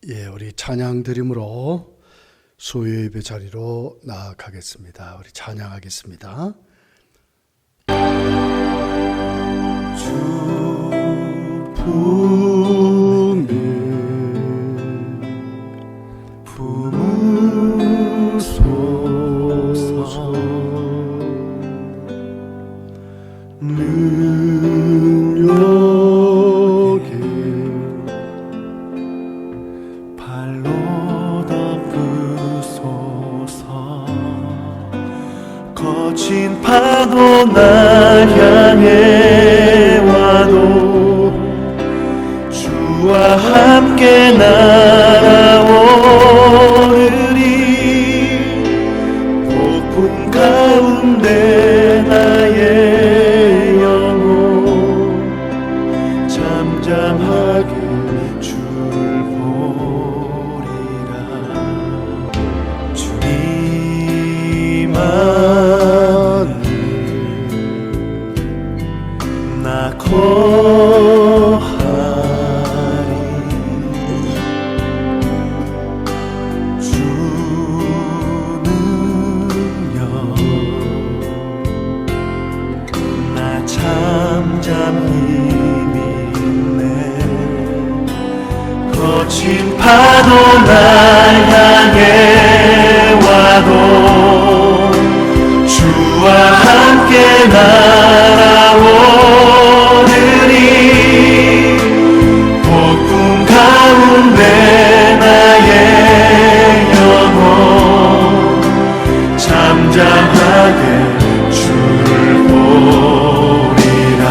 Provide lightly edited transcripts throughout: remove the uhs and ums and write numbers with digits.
우리 찬양 드림으로 수요 예배 자리로 나아가겠습니다. 우리 찬양하겠습니다. 주 품에 품으소서 능력에 발로 덮으소서 거친 파도 날 향해 와도 주와 함께 날아오르리 폭풍 가운데 나의 영혼 잠잠하게 주를 보리라 주님 안에 나 거하리 주는요 나 잠잠히 믿네 거친 파도 날 향해 와도 주와 함께 날아오르리 폭풍 가운데 나의 영혼 잠잠하게 주를 보리라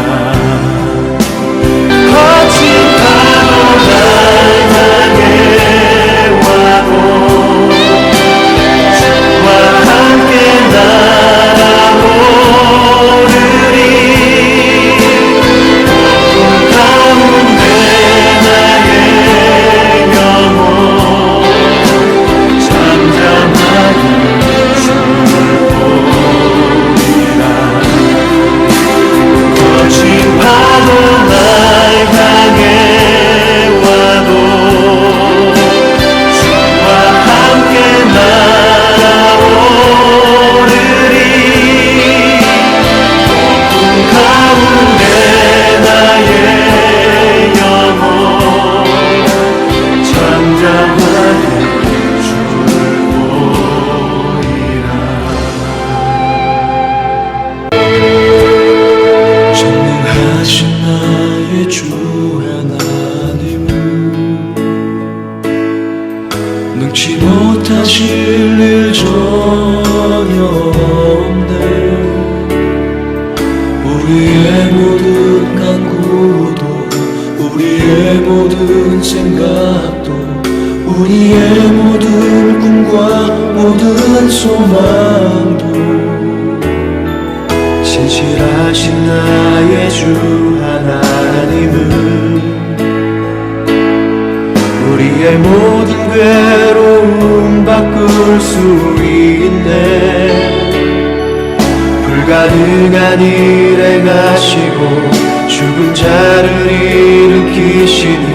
거친 파도 날 향해 와도 주와 함께 날아오르리 폭풍 가운데 나의 영혼 잠잠하게 주를 보리라 거친 파도 날 향해 와도 주와 함께 날아오르리 폭풍 가운데 나의 영혼 잠잠하게 주를 보리라 전능하신 나의 주 하나님은 능치 못하실 일 전혀 없네 우리의 모든 간구도 우리의 모든 생각도 우리의 모든 꿈과 모든 소망도 신실하신 나의 주 하나님은 우리의 모든 괴로움 바꿀 수 있네 불가능한 일 행하시고 죽은 자를 일으키시니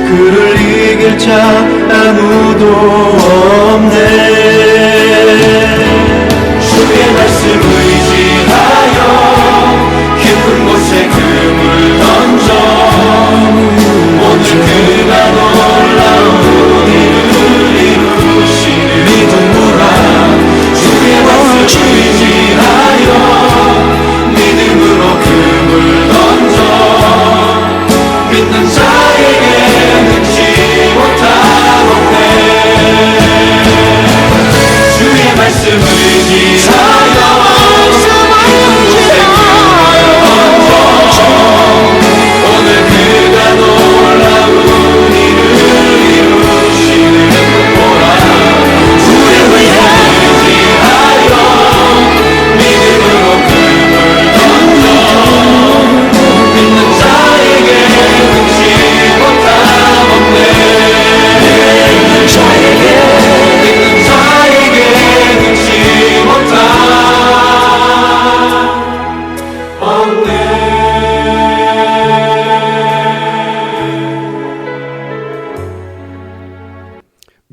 그를 이길 자 아무도 없네 주의 말씀 의지하여 깊은 곳에 금을 던져 오늘 그가 놀라운 일을 이루시는 믿음으로 주의 말씀 의지하여 믿음으로 금을 던져 믿는 자에게 능치 못한 없네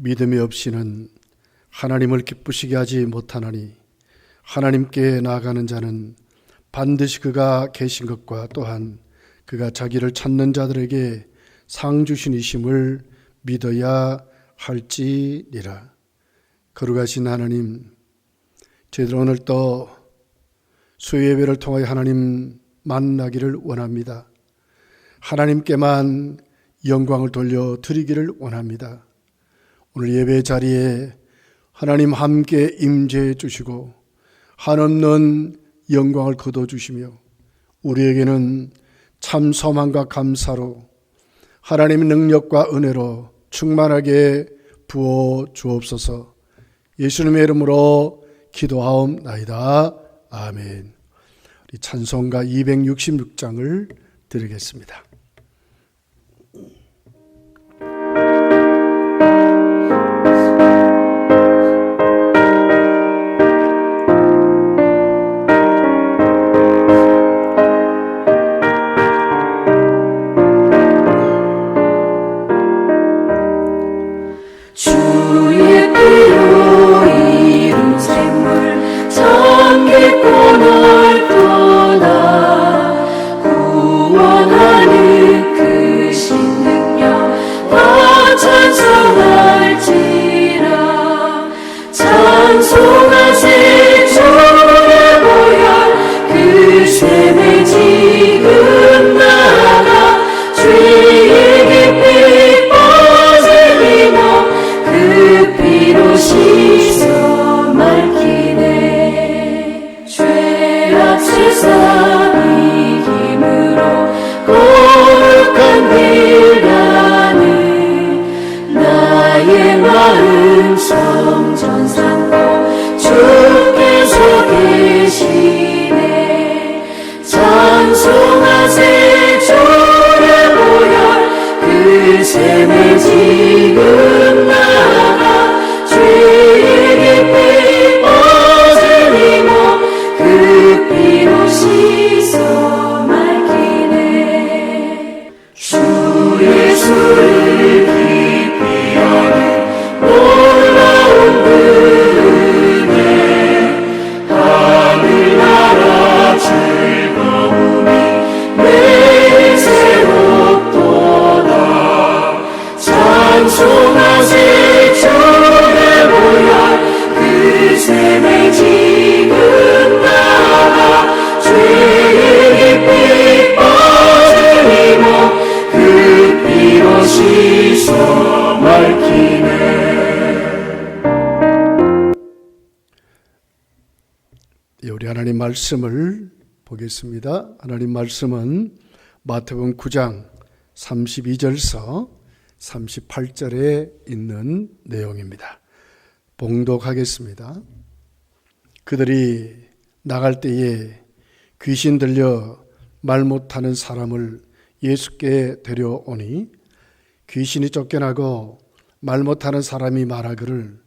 믿음이 없이는 하나님을 기쁘시게 하지 못하나니 하나님께 나아가는 자는 반드시 그가 계신 것과 또한 그가 자기를 찾는 자들에게 상 주신이심을 믿어야 할지니라. 거룩하신 하나님, 저희들 오늘 또 수요예배를 통하여 하나님 만나기를 원합니다. 하나님께만 영광을 돌려드리기를 원합니다. 오늘 예배 자리에 하나님 함께 임재해 주시고 한없는 영광을 거둬주시며 우리에게는 참 소망과 감사로 하나님의 능력과 은혜로 충만하게 부어 주옵소서. 예수님의 이름으로 기도하옵나이다. 아멘. 우리 찬송가 266장을 드리겠습니다. 우리 하나님 말씀을 보겠습니다. 하나님 말씀은 마태복음 9장 32절서 38절에 있는 내용입니다. 봉독하겠습니다. 그들이 나갈 때에 귀신 들려 말 못하는 사람을 예수께 데려오니 귀신이 쫓겨나고 말 못하는 사람이 말하기를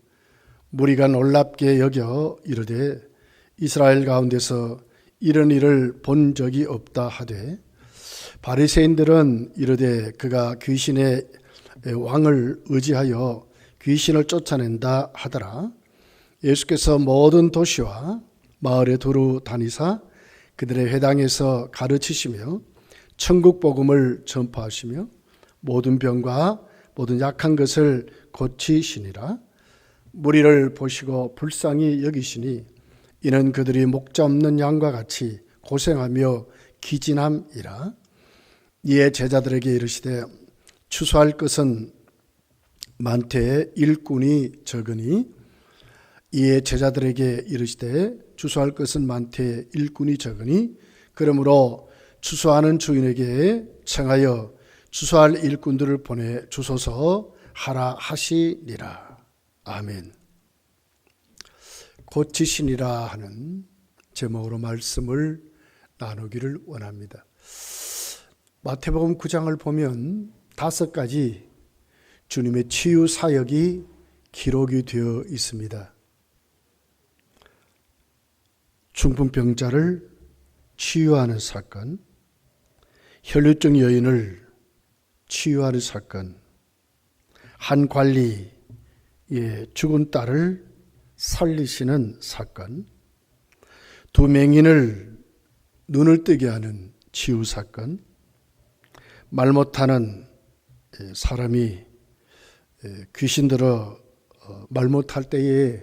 무리가 놀랍게 여겨 이르되 이스라엘 가운데서 이런 일을 본 적이 없다 하되 바리새인들은 이르되 그가 귀신의 왕을 의지하여 귀신을 쫓아낸다 하더라. 예수께서 모든 도시와 마을에 두루 다니사 그들의 회당에서 가르치시며 천국 복음을 전파하시며 모든 병과 모든 약한 것을 고치시니라. 무리를 보시고 불쌍히 여기시니 이는 그들이 목자 없는 양과 같이 고생하며 기진함이라. 이에 제자들에게 이르시되 추수할 것은 많되 일꾼이 적으니 이에 제자들에게 이르시되 추수할 것은 많되 일꾼이 적으니 그러므로 추수하는 주인에게 청하여 추수할 일꾼들을 보내 주소서 하라 하시니라. 아멘. 고치시니라 하는 제목으로 말씀을 나누기를 원합니다. 마태복음 9장을 보면 5가지 주님의 치유 사역이 기록이 되어 있습니다. 중풍병자를 치유하는 사건, 혈류증 여인을 치유하는 사건, 한 관리 죽은 딸을 살리시는 사건, 두 맹인을 눈을 뜨게 하는 치유 사건, 말 못하는 사람이 귀신 들어 말 못할 때에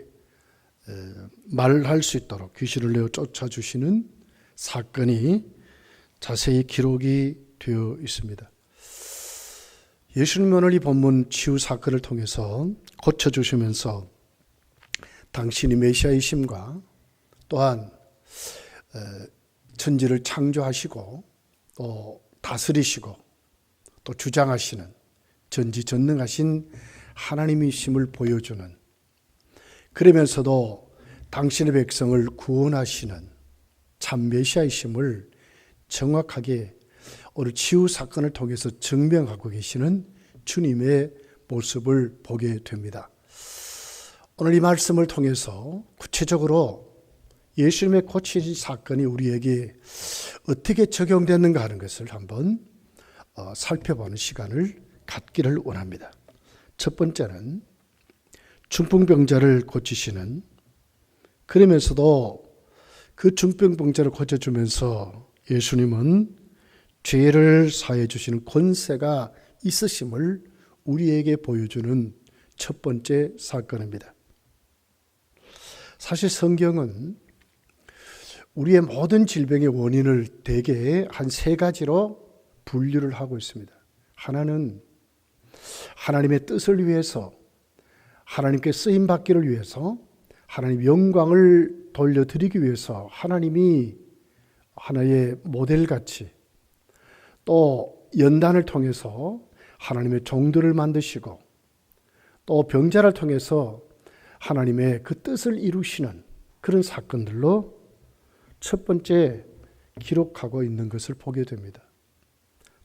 말할 수 있도록 귀신을 내어 쫓아주시는 사건이 자세히 기록이 되어 있습니다. 예수님은 오늘 이 본문 치유 사건을 통해서 고쳐주시면서 당신이 메시아이심과 또한 천지를 창조하시고 또 다스리시고 또 주장하시는 전지전능하신 하나님이심을 보여주는, 그러면서도 당신의 백성을 구원하시는 참 메시아이심을 정확하게 오늘 치유 사건을 통해서 증명하고 계시는 주님의 모습을 보게 됩니다. 오늘 이 말씀을 통해서 구체적으로 예수님의 고치신 사건이 우리에게 어떻게 적용되는가 하는 것을 한번 살펴보는 시간을 갖기를 원합니다. 첫 번째는 중풍병자를 고치시는, 그러면서도 그 중풍병자를 고쳐주면서 예수님은 죄를 사해 주시는 권세가 있으심을 우리에게 보여주는 첫 번째 사건입니다. 사실 성경은 우리의 모든 질병의 원인을 대개 한 세 가지로 분류를 하고 있습니다. 하나는 하나님의 뜻을 위해서, 하나님께 쓰임받기를 위해서, 하나님 영광을 돌려드리기 위해서 하나님이 하나의 모델같이, 또 연단을 통해서 하나님의 종들을 만드시고, 또 병자를 통해서 하나님의 그 뜻을 이루시는 그런 사건들로 첫 번째 기록하고 있는 것을 보게 됩니다.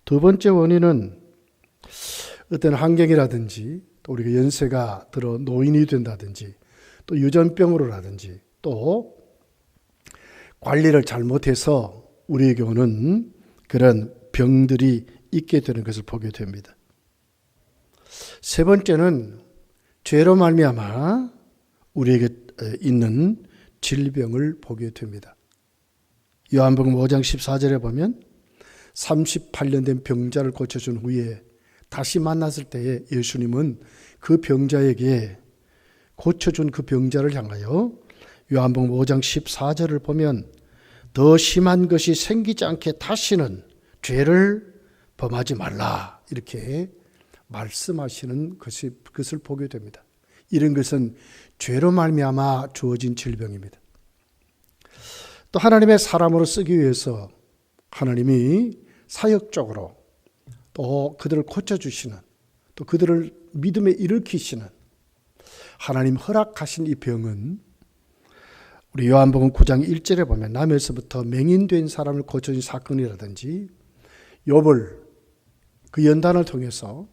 두 번째 원인은 어떤 환경이라든지, 또 우리가 연세가 들어 노인이 된다든지, 또 유전병으로라든지, 또 관리를 잘못해서 우리에게 오는 그런 병들이 있게 되는 것을 보게 됩니다. 세 번째는 죄로 말미암아 우리에게 있는 질병을 보게 됩니다. 요한복음 5장 14절에 보면 38년 된 병자를 고쳐준 후에 다시 만났을 때에 예수님은 그 병자에게, 고쳐준 그 병자를 향하여 요한복음 5장 14절을 보면 더 심한 것이 생기지 않게 다시는 죄를 범하지 말라, 이렇게 말씀하시는 것을 보게 됩니다. 이런 것은 죄로 말미암아 주어진 질병입니다. 또 하나님의 사람으로 쓰기 위해서 하나님이 사역적으로 또 그들을 고쳐주시는, 또 그들을 믿음에 일으키시는 하나님 허락하신 이 병은 우리 요한복음 9장 1절에 보면 남에서부터 맹인된 사람을 고쳐준 사건이라든지, 욥을 그 연단을 통해서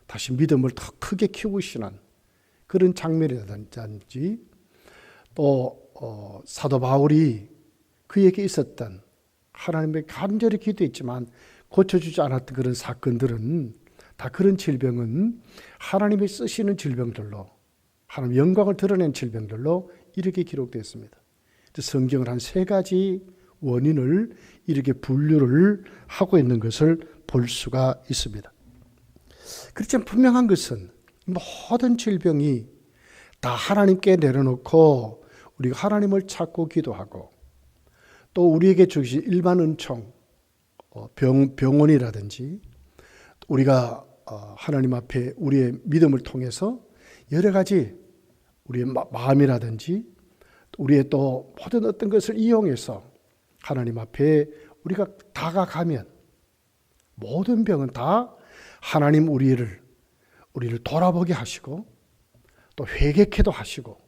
다시 믿음을 더 크게 키우시는 그런 장면이라든지, 또 사도 바울이 그에게 있었던, 하나님의 간절히 기도했지만 고쳐주지 않았던 그런 사건들은 다, 그런 질병은 하나님이 쓰시는 질병들로, 하나님 영광을 드러낸 질병들로 이렇게 기록되어 있습니다. 성경을 한 세 가지 원인을 이렇게 분류를 하고 있는 것을 볼 수가 있습니다. 그렇지만 분명한 것은 모든 질병이 다 하나님께 내려놓고 우리가 하나님을 찾고 기도하고, 또 우리에게 주신 일반 은총, 병원이라든지, 우리가 하나님 앞에 우리의 믿음을 통해서 여러 가지 우리의 마음이라든지 우리의 또 모든 어떤 것을 이용해서 하나님 앞에 우리가 다가가면 모든 병은 다 하나님 우리를 돌아보게 하시고, 또 회개케도 하시고,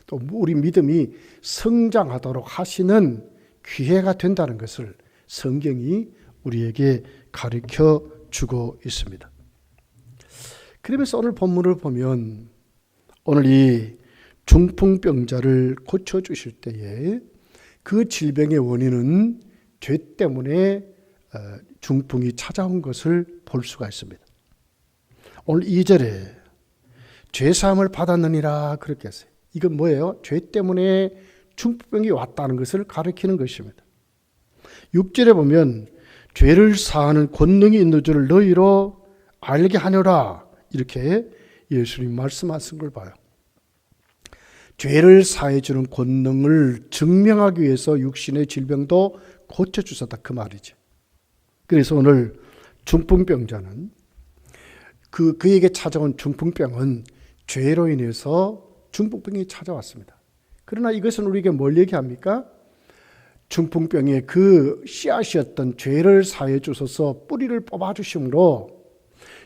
또 우리 믿음이 성장하도록 하시는 기회가 된다는 것을 성경이 우리에게 가르쳐 주고 있습니다. 그러면서 오늘 본문을 보면 오늘 이 중풍병자를 고쳐주실 때에 그 질병의 원인은 죄 때문에 중풍이 찾아온 것을 볼 수가 있습니다. 오늘 2절에 죄사함을 받았느니라 그렇게 했어요. 이건 뭐예요? 죄 때문에 중풍병이 왔다는 것을 가리키는 것입니다. 6절에 보면 죄를 사하는 권능이 있는 줄 너희로 알게 하노라 이렇게 예수님 말씀하신 걸 봐요. 죄를 사해 주는 권능을 증명하기 위해서 육신의 질병도 고쳐주셨다 그 말이죠. 그래서 오늘 중풍병자는 그에게 찾아온 중풍병은 죄로 인해서 중풍병이 찾아왔습니다. 그러나 이것은 우리에게 뭘 얘기합니까? 중풍병의 그 씨앗이었던 죄를 사해 주셔서 뿌리를 뽑아주심으로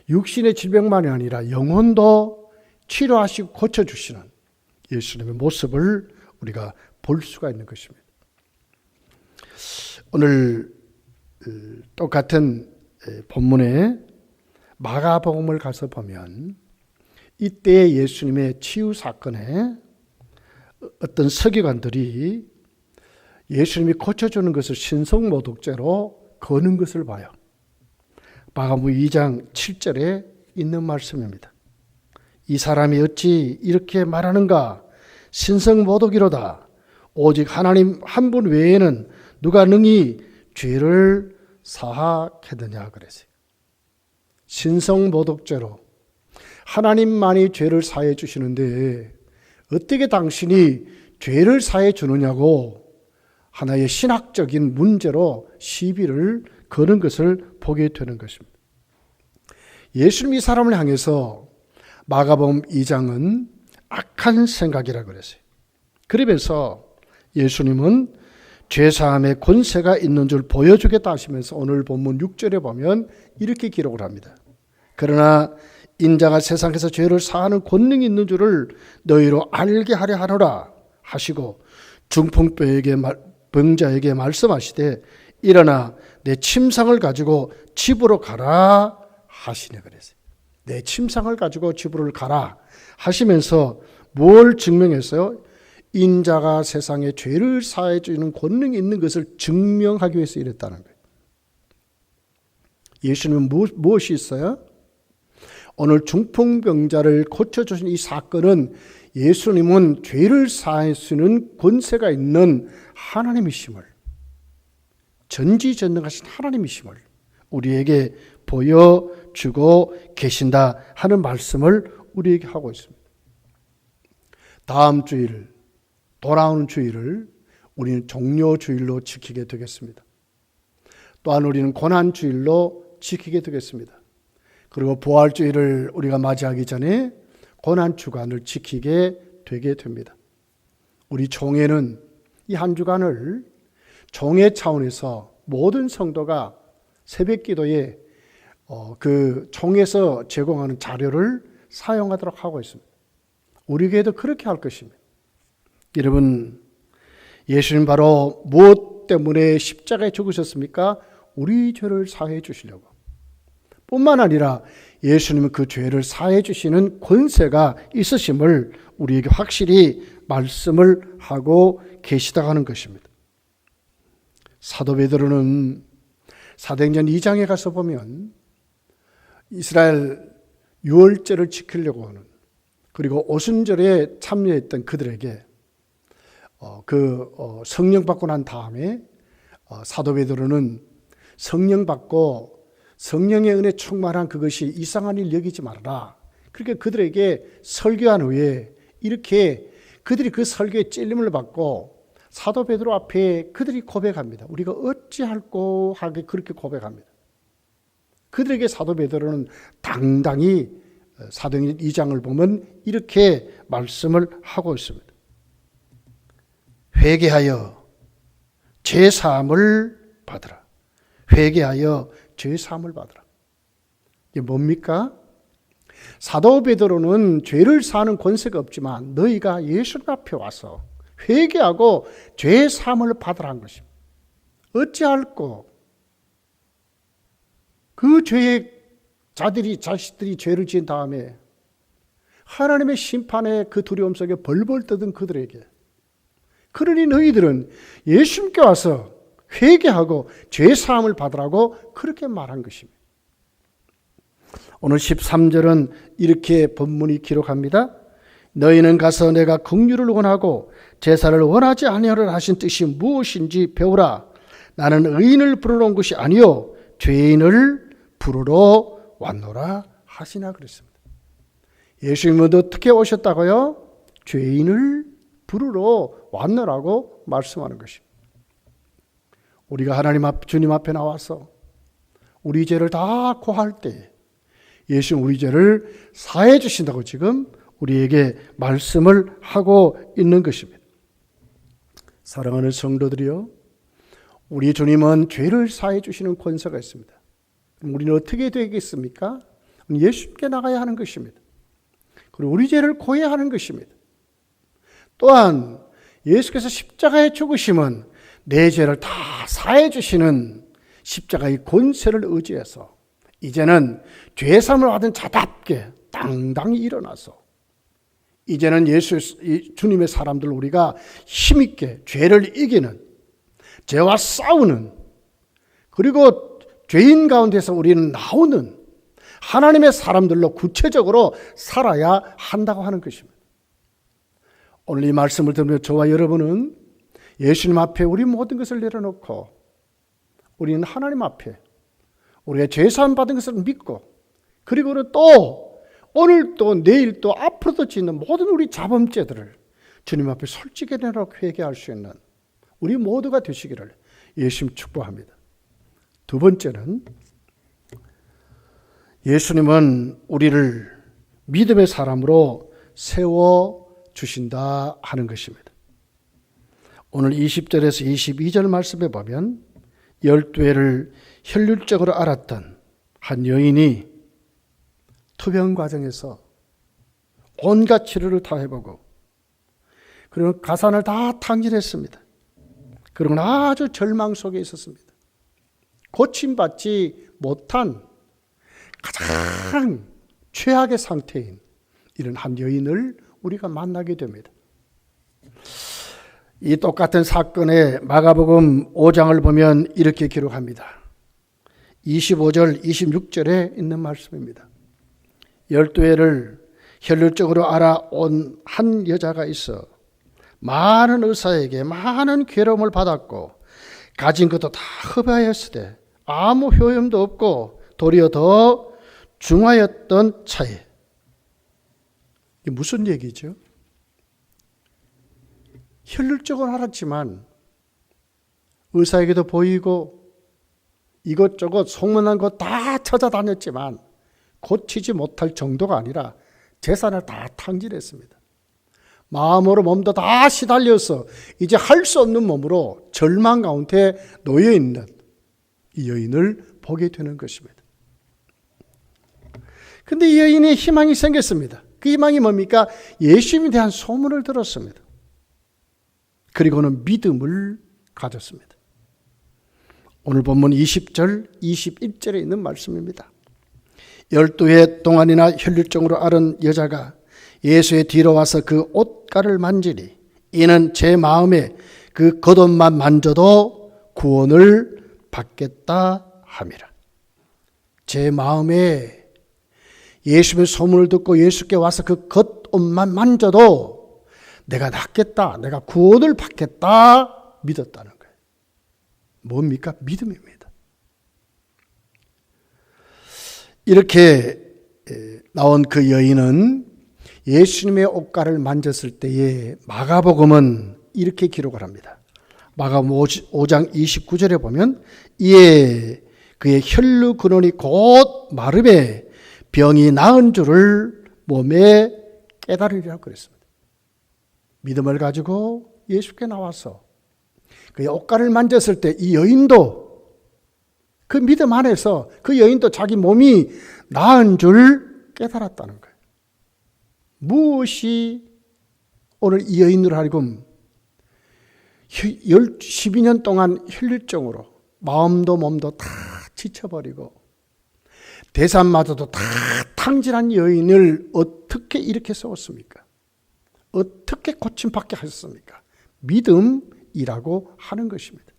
육신의 질병만이 아니라 영혼도 치료하시고 고쳐주시는 예수님의 모습을 우리가 볼 수가 있는 것입니다. 오늘 똑같은 본문에 마가복음을 가서 보면 이때 예수님의 치유 사건에 어떤 서기관들이 예수님이 고쳐주는 것을 신성모독죄로 거는 것을 봐요. 마가복음 2장 7절에 있는 말씀입니다. 이 사람이 어찌 이렇게 말하는가? 신성모독이로다. 오직 하나님 한 분 외에는 누가 능히 죄를 사하겠느냐 그랬어요. 신성모독죄로 하나님만이 죄를 사해 주시는데 어떻게 당신이 죄를 사해 주느냐고 하나의 신학적인 문제로 시비를 거는 것을 보게 되는 것입니다. 예수님이 이 사람을 향해서 마가복음 2장은 악한 생각이라고 그랬어요. 그러면서 예수님은 죄사함의 권세가 있는 줄 보여주겠다 하시면서 오늘 본문 6절에 보면 이렇게 기록을 합니다. 그러나 인자가 세상에서 죄를 사하는 권능이 있는 줄을 너희로 알게 하려 하노라 하시고 중풍병자에게 말씀하시되 일어나 내 침상을 가지고 집으로 가라 하시네 그랬어요. 내 침상을 가지고 집으로 가라 하시면서 뭘 증명했어요? 인자가 세상에 죄를 사해 주는 권능이 있는 것을 증명하기 위해서 이랬다는 거예요. 예수님은 무엇이 있어요? 오늘 중풍병자를 고쳐주신 이 사건은 예수님은 죄를 사할 수 있는 권세가 있는 하나님이심을, 전지전능하신 하나님이심을 우리에게 보여주고 계신다 하는 말씀을 우리에게 하고 있습니다. 다음 주일, 돌아오는 주일을 우리는 종료주일로 지키게 되겠습니다. 또한 우리는 고난주일로 지키게 되겠습니다. 그리고 부활주일을 우리가 맞이하기 전에 고난주간을 지키게 되게 됩니다. 우리 총회는 이 한 주간을 총회 차원에서 모든 성도가 새벽기도에 그 총회에서 제공하는 자료를 사용하도록 하고 있습니다. 우리 교회도 그렇게 할 것입니다. 여러분, 예수님 바로 무엇 때문에 십자가에 죽으셨습니까? 우리 죄를 사해 주시려고. 뿐만 아니라 예수님은 그 죄를 사해 주시는 권세가 있으심을 우리에게 확실히 말씀을 하고 계시다 하는 것입니다. 사도 베드로는 사도행전 2장에 가서 보면 이스라엘 유월절을 지키려고 하는, 그리고 오순절에 참여했던 그들에게 성령 받고 난 다음에 사도 베드로는 성령 받고 성령의 은혜 충만한 그것이 이상한 일 여기지 말아라. 그렇게 그들에게 설교한 후에 이렇게 그들이 그 설교에 찔림을 받고 사도 베드로 앞에 그들이 고백합니다. 우리가 어찌할꼬 하게 그렇게 고백합니다. 그들에게 사도 베드로는 당당히 사도행전 2장을 보면 이렇게 말씀을 하고 있습니다. 회개하여 죄사함을 받으라. 회개하여 죄사함을 받으라. 이게 뭡니까? 사도 베드로는 죄를 사하는 권세가 없지만 너희가 예수님 앞에 와서 회개하고 죄사함을 받으라는 것입니다. 어찌할꼬 그 죄의 자식들이 죄를 지은 다음에 하나님의 심판의 그 두려움 속에 벌벌 떠든 그들에게, 그러니 너희들은 예수님께 와서 회개하고 죄사함을 받으라고 그렇게 말한 것입니다. 오늘 13절은 이렇게 본문이 기록합니다. 너희는 가서 내가 긍휼을 원하고 제사를 원하지 아니하리라 하신 뜻이 무엇인지 배우라. 나는 의인을 부르러 온 것이 아니요 죄인을 부르러 왔노라 하시나 그랬습니다. 예수님은 어떻게 오셨다고요? 죄인을 부르러 왔노라고 말씀하는 것입니다. 우리가 하나님 앞, 주님 앞에 나와서 우리 죄를 다 고할 때 예수는 우리 죄를 사해 주신다고 지금 우리에게 말씀을 하고 있는 것입니다. 사랑하는 성도들이요, 우리 주님은 죄를 사해 주시는 권세가 있습니다. 그럼 우리는 어떻게 되겠습니까? 예수님께 나가야 하는 것입니다. 그리고 우리 죄를 고해야 하는 것입니다. 또한 예수께서 십자가에 죽으심은 내 죄를 다 사해 주시는 십자가의 권세를 의지해서 이제는 죄사함을 받은 자답게 당당히 일어나서 이제는 주님의 사람들 우리가 힘있게 죄를 이기는, 죄와 싸우는, 그리고 죄인 가운데서 우리는 나오는 하나님의 사람들로 구체적으로 살아야 한다고 하는 것입니다. 오늘 이 말씀을 들으며 저와 여러분은 예수님 앞에 우리 모든 것을 내려놓고 우리는 하나님 앞에 우리가 죄사함 받은 것을 믿고, 그리고는 또 오늘 또 내일 또 앞으로도 짓는 모든 우리 자범죄들을 주님 앞에 솔직히 내놓고 회개할 수 있는 우리 모두가 되시기를 예수님 축복합니다. 두 번째는 예수님은 우리를 믿음의 사람으로 세워주신다 하는 것입니다. 오늘 20절에서 22절 말씀에 보면 12회를 혈률적으로 알았던 한 여인이 투병 과정에서 온갖 치료를 다 해보고 그리고 가산을 다 탕진했습니다. 그리고 아주 절망 속에 있었습니다. 고침받지 못한 가장 최악의 상태인 이런 한 여인을 우리가 만나게 됩니다. 이 똑같은 사건의 마가복음 5장을 보면 이렇게 기록합니다. 25절, 26절에 있는 말씀입니다. 12회를 혈률적으로 알아온 한 여자가 있어 많은 의사에게 많은 괴로움을 받았고 가진 것도 다 허비하였으되 아무 효험도 없고 도리어 더 중하였던 차에. 이게 무슨 얘기죠? 혈률적으로 알았지만 의사에게도 보이고 이것저것 소문난 거 다 찾아다녔지만 고치지 못할 정도가 아니라 재산을 다 탕진했습니다. 마음으로 몸도 다 시달려서 이제 할 수 없는 몸으로 절망 가운데 놓여 있는 이 여인을 보게 되는 것입니다. 근데 이 여인의 희망이 생겼습니다. 그 희망이 뭡니까? 예수님에 대한 소문을 들었습니다. 그리고는 믿음을 가졌습니다. 오늘 본문 20절, 21절에 있는 말씀입니다. 12해 동안이나 혈류증으로 앓은 여자가 예수의 뒤로 와서 그 옷가를 만지니 이는 제 마음에 그 겉옷만 만져도 구원을 받겠다 함이라. 제 마음에 예수의 소문을 듣고 예수께 와서 그 겉옷만 만져도 내가 낫겠다, 내가 구원을 받겠다 믿었다는 거예요. 뭡니까? 믿음입니다. 이렇게 나온 그 여인은 예수님의 옷가를 만졌을 때에 마가복음은 이렇게 기록을 합니다. 마가복음 5장 29절에 보면 이에 그의 혈루 근원이 곧 마름에 병이 나은 줄을 몸에 깨달으리라고 그랬습니다. 믿음을 가지고 예수께 나와서 그의 옷가를 만졌을 때 이 여인도 그 믿음 안에서 그 여인도 자기 몸이 나은 줄 깨달았다는 거예요. 무엇이 오늘 이 여인으로 하여금 12년 동안 혈류증으로 마음도 몸도 다 지쳐버리고 대산마저도 다 탕진한 여인을 어떻게 이렇게 세웠습니까? 어떻게 고침받게 하셨습니까? 믿음이라고 하는 것입니다.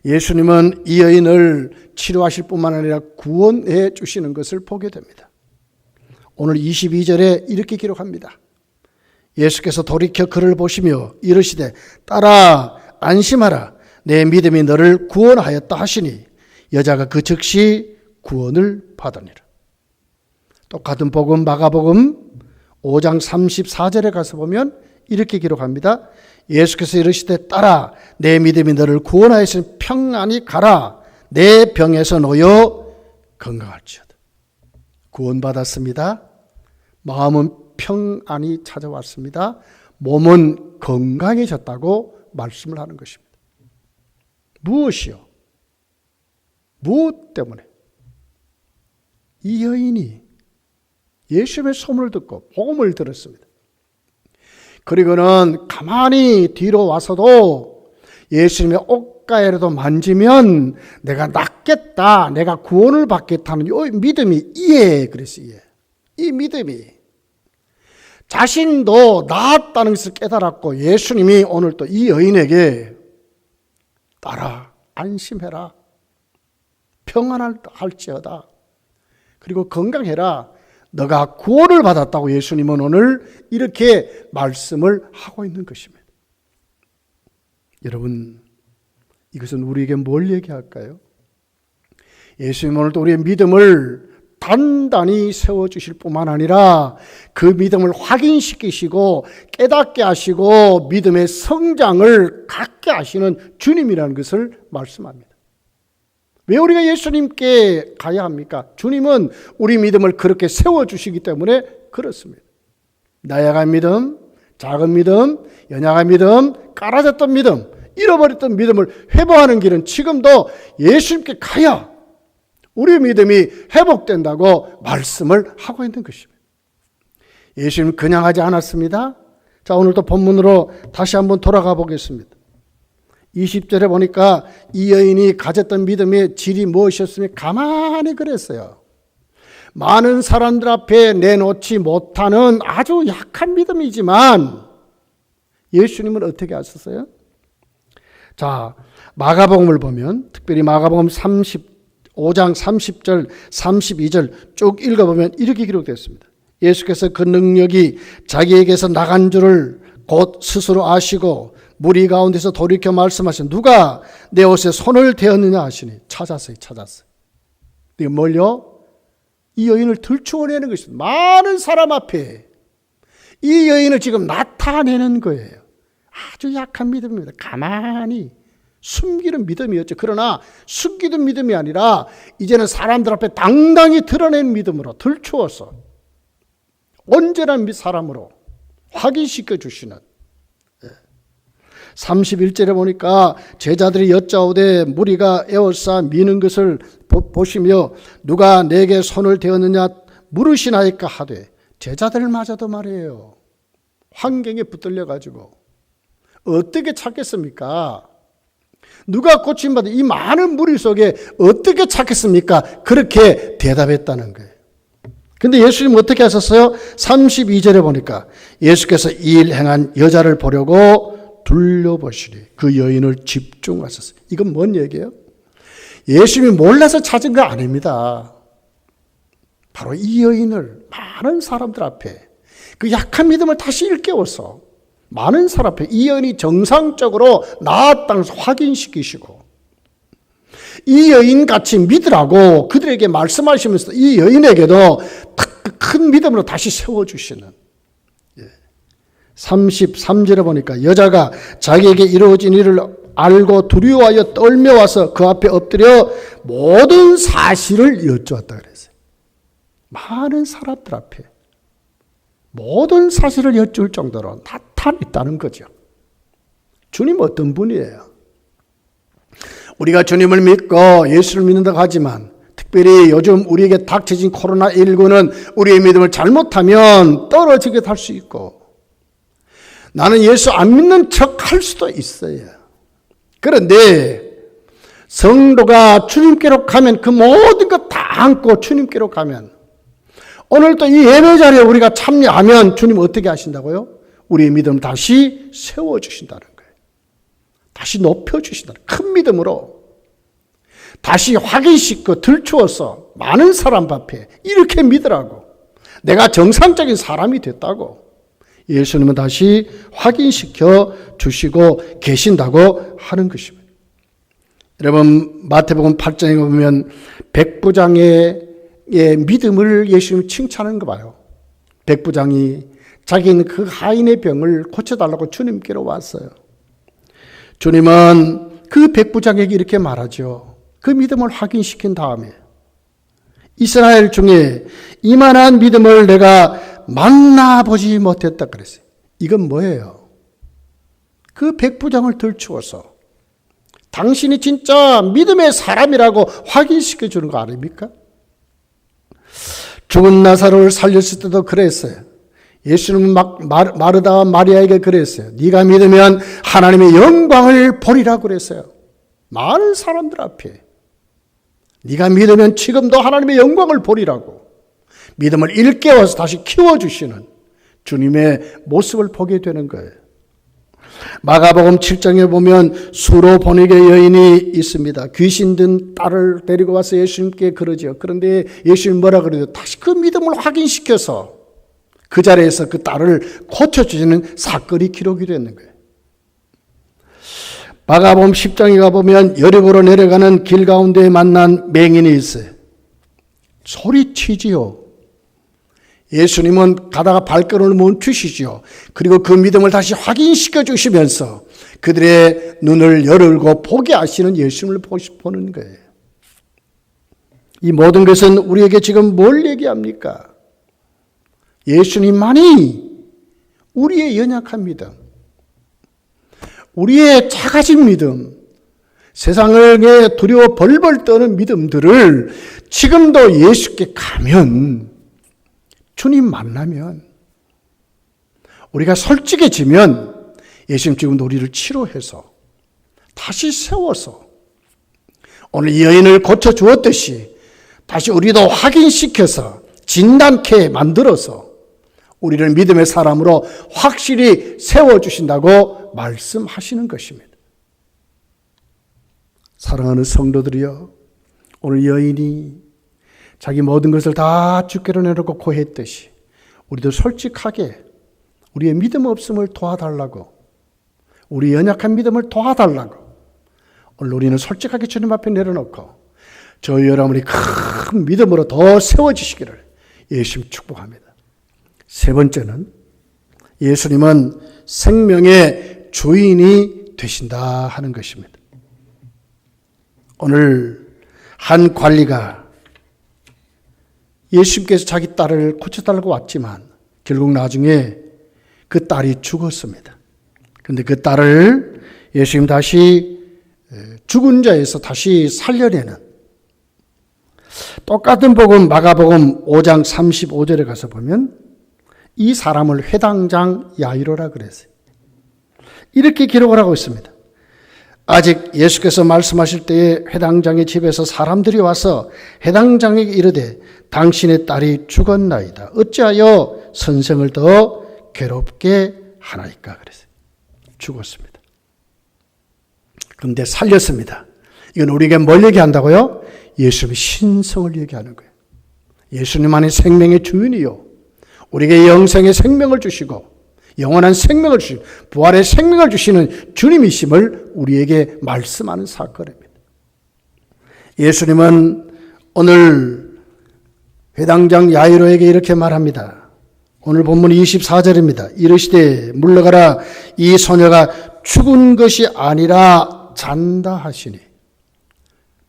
예수님은 이 여인을 치료하실 뿐만 아니라 구원해 주시는 것을 보게 됩니다. 오늘 22절에 이렇게 기록합니다. 예수께서 돌이켜 그를 보시며 이르시되 딸아 안심하라 내 믿음이 너를 구원하였다 하시니 여자가 그 즉시 구원을 받으니라. 똑같은 복음 마가복음 5장 34절에 가서 보면 이렇게 기록합니다. 예수께서 이르시되 딸아 내 믿음이 너를 구원하였으니 평안히 가라 내 병에서 놓여 건강할지어다. 구원받았습니다. 마음은 평안히 찾아왔습니다. 몸은 건강해졌다고 말씀을 하는 것입니다. 무엇이요? 무엇 때문에? 이 여인이 예수님의 소문을 듣고 복음을 들었습니다. 그리고는 가만히 뒤로 와서도 예수님의 옷가에라도 만지면 내가 낫겠다, 내가 구원을 받겠다는 이 믿음이 그랬어요. 이 믿음이 자신도 나았다는 것을 깨달았고 예수님이 오늘 또 이 여인에게 딸아 안심해라 평안할지어다 그리고 건강해라 너가 구원을 받았다고 예수님은 오늘 이렇게 말씀을 하고 있는 것입니다. 여러분 이것은 우리에게 뭘 얘기할까요? 예수님은 오늘도 우리의 믿음을 단단히 세워주실 뿐만 아니라 그 믿음을 확인시키시고 깨닫게 하시고 믿음의 성장을 갖게 하시는 주님이라는 것을 말씀합니다. 왜 우리가 예수님께 가야 합니까? 주님은 우리 믿음을 그렇게 세워주시기 때문에 그렇습니다. 나약한 믿음, 작은 믿음, 연약한 믿음, 깔아졌던 믿음, 잃어버렸던 믿음을 회복하는 길은 지금도 예수님께 가야 우리 믿음이 회복된다고 말씀을 하고 있는 것입니다. 예수님은 그냥 하지 않았습니다. 자, 오늘도 본문으로 다시 한번 돌아가 보겠습니다. 20절에 보니까 이 여인이 가졌던 믿음의 질이 무엇이었으면 가만히 그랬어요. 많은 사람들 앞에 내놓지 못하는 아주 약한 믿음이지만 예수님은 어떻게 하셨어요? 자, 마가복음을 보면 특별히 마가복음 5장 30절, 32절 쭉 읽어보면 이렇게 기록되었습니다. 예수께서 그 능력이 자기에게서 나간 줄을 곧 스스로 아시고 무리 가운데서 돌이켜 말씀하신 누가 내 옷에 손을 대었느냐 하시니 찾았어요. 이게 뭘요? 이 여인을 들추어내는 것입니다. 많은 사람 앞에 이 여인을 지금 나타내는 거예요. 아주 약한 믿음입니다. 가만히 숨기는 믿음이었죠. 그러나 숨기는 믿음이 아니라 이제는 사람들 앞에 당당히 드러낸 믿음으로 들추어서 온전한 사람으로 확인시켜 주시는 31절에 보니까 제자들이 여짜오되 무리가 에워싸 미는 것을 보시며 누가 내게 손을 대었느냐 물으시나이까 하되 제자들마저도 말이에요. 환경에 붙들려 가지고 어떻게 찾겠습니까? 누가 고침받은 이 많은 무리 속에 어떻게 찾겠습니까? 그렇게 대답했다는 거예요. 근데 예수님은 어떻게 하셨어요? 32절에 보니까 예수께서 이 일 행한 여자를 보려고 둘러보시니 그 여인을 집중하셨어요. 이건 뭔 얘기예요? 예수님이 몰라서 찾은 거 아닙니다. 바로 이 여인을 많은 사람들 앞에 그 약한 믿음을 다시 일깨워서 많은 사람 앞에 이 여인이 정상적으로 나았다는 것을 확인시키시고 이 여인같이 믿으라고 그들에게 말씀하시면서 이 여인에게도 큰 믿음으로 다시 세워주시는 33절에 보니까 여자가 자기에게 이루어진 일을 알고 두려워하여 떨며 와서 그 앞에 엎드려 모든 사실을 여쭈었다 그랬어요. 많은 사람들 앞에 모든 사실을 여쭐 정도로 나타냈다는 거죠. 주님 어떤 분이에요? 우리가 주님을 믿고 예수를 믿는다고 하지만 특별히 요즘 우리에게 닥쳐진 코로나19는 우리의 믿음을 잘못하면 떨어지게 할 수 있고 나는 예수 안 믿는 척 할 수도 있어요. 그런데 성도가 주님께로 가면 그 모든 것 다 안고 주님께로 가면 오늘 또 이 예배 자리에 우리가 참여하면 주님 어떻게 하신다고요? 우리의 믿음 다시 세워주신다는 거예요. 다시 높여주신다는 큰 믿음으로 다시 확인시켜 들추어서 많은 사람 앞에 이렇게 믿으라고. 내가 정상적인 사람이 됐다고. 예수님은 다시 확인시켜 주시고 계신다고 하는 것입니다. 여러분, 마태복음 8장에 보면 백부장의 믿음을 예수님이 칭찬하는 거 봐요. 백부장이 자기는 그 하인의 병을 고쳐달라고 주님께로 왔어요. 주님은 그 백부장에게 이렇게 말하죠. 그 믿음을 확인시킨 다음에 이스라엘 중에 이만한 믿음을 내가 만나보지 못했다 그랬어요. 이건 뭐예요? 그 백부장을 들추어서 당신이 진짜 믿음의 사람이라고 확인시켜 주는 거 아닙니까? 죽은 나사로를 살렸을 때도 그랬어요. 예수님은 마르다와 마리아에게 그랬어요. 네가 믿으면 하나님의 영광을 보리라고 그랬어요. 많은 사람들 앞에 네가 믿으면 지금도 하나님의 영광을 보리라고 믿음을 일깨워서 다시 키워주시는 주님의 모습을 보게 되는 거예요. 마가복음 7장에 보면 수로 보니게 여인이 있습니다. 귀신 든 딸을 데리고 와서 예수님께 그러죠. 그런데 예수님 뭐라 그래요? 다시 그 믿음을 확인시켜서 그 자리에서 그 딸을 고쳐주시는 사건이 기록이 되는 거예요. 마가복음 10장에 가보면 여리고로 내려가는 길 가운데 만난 맹인이 있어요. 소리치지요. 예수님은 가다가 발걸음을 멈추시죠. 그리고 그 믿음을 다시 확인시켜 주시면서 그들의 눈을 열고 보게 하시는 예수님을 보는 거예요. 이 모든 것은 우리에게 지금 뭘 얘기합니까? 예수님만이 우리의 연약한 믿음, 우리의 작아진 믿음, 세상에 두려워 벌벌 떠는 믿음들을 지금도 예수께 가면, 주님 만나면, 우리가 솔직해지면 예수님 지금도 우리를 치료해서 다시 세워서 오늘 이 여인을 고쳐주었듯이 다시 우리도 확인시켜서 진단케 만들어서 우리를 믿음의 사람으로 확실히 세워주신다고 말씀하시는 것입니다. 사랑하는 성도들이여, 오늘 여인이 자기 모든 것을 다 주께로 내놓고 고했듯이 우리도 솔직하게 우리의 믿음 없음을 도와달라고, 우리 연약한 믿음을 도와달라고 오늘 우리는 솔직하게 주님 앞에 내려놓고 저희 여러분이 큰 믿음으로 더 세워지시기를 예수님 축복합니다. 세 번째는 예수님은 생명의 주인이 되신다 하는 것입니다. 오늘 한 관리가 예수님께서 자기 딸을 고쳐달라고 왔지만 결국 나중에 그 딸이 죽었습니다. 그런데 그 딸을 예수님 다시 죽은 자에서 다시 살려내는, 똑같은 복음 마가복음 5장 35절에 가서 보면 이 사람을 회당장 야이로라 그랬어요. 이렇게 기록을 하고 있습니다. 아직 예수께서 말씀하실 때에 회당장의 집에서 사람들이 와서 회당장에게 이르되 당신의 딸이 죽었나이다. 어찌하여 선생을 더 괴롭게 하나이까 그랬어요. 죽었습니다. 그런데 살렸습니다. 이건 우리에게 뭘 얘기한다고요? 예수님의 신성을 얘기하는 거예요. 예수님만이 생명의 주인이요, 우리에게 영생의 생명을 주시고 영원한 생명을 주시고 부활의 생명을 주시는 주님이심을 우리에게 말씀하는 사건입니다. 예수님은 오늘 회당장 야이로에게 이렇게 말합니다. 오늘 본문 24절입니다. 이르시되 물러가라, 이 소녀가 죽은 것이 아니라 잔다 하시니.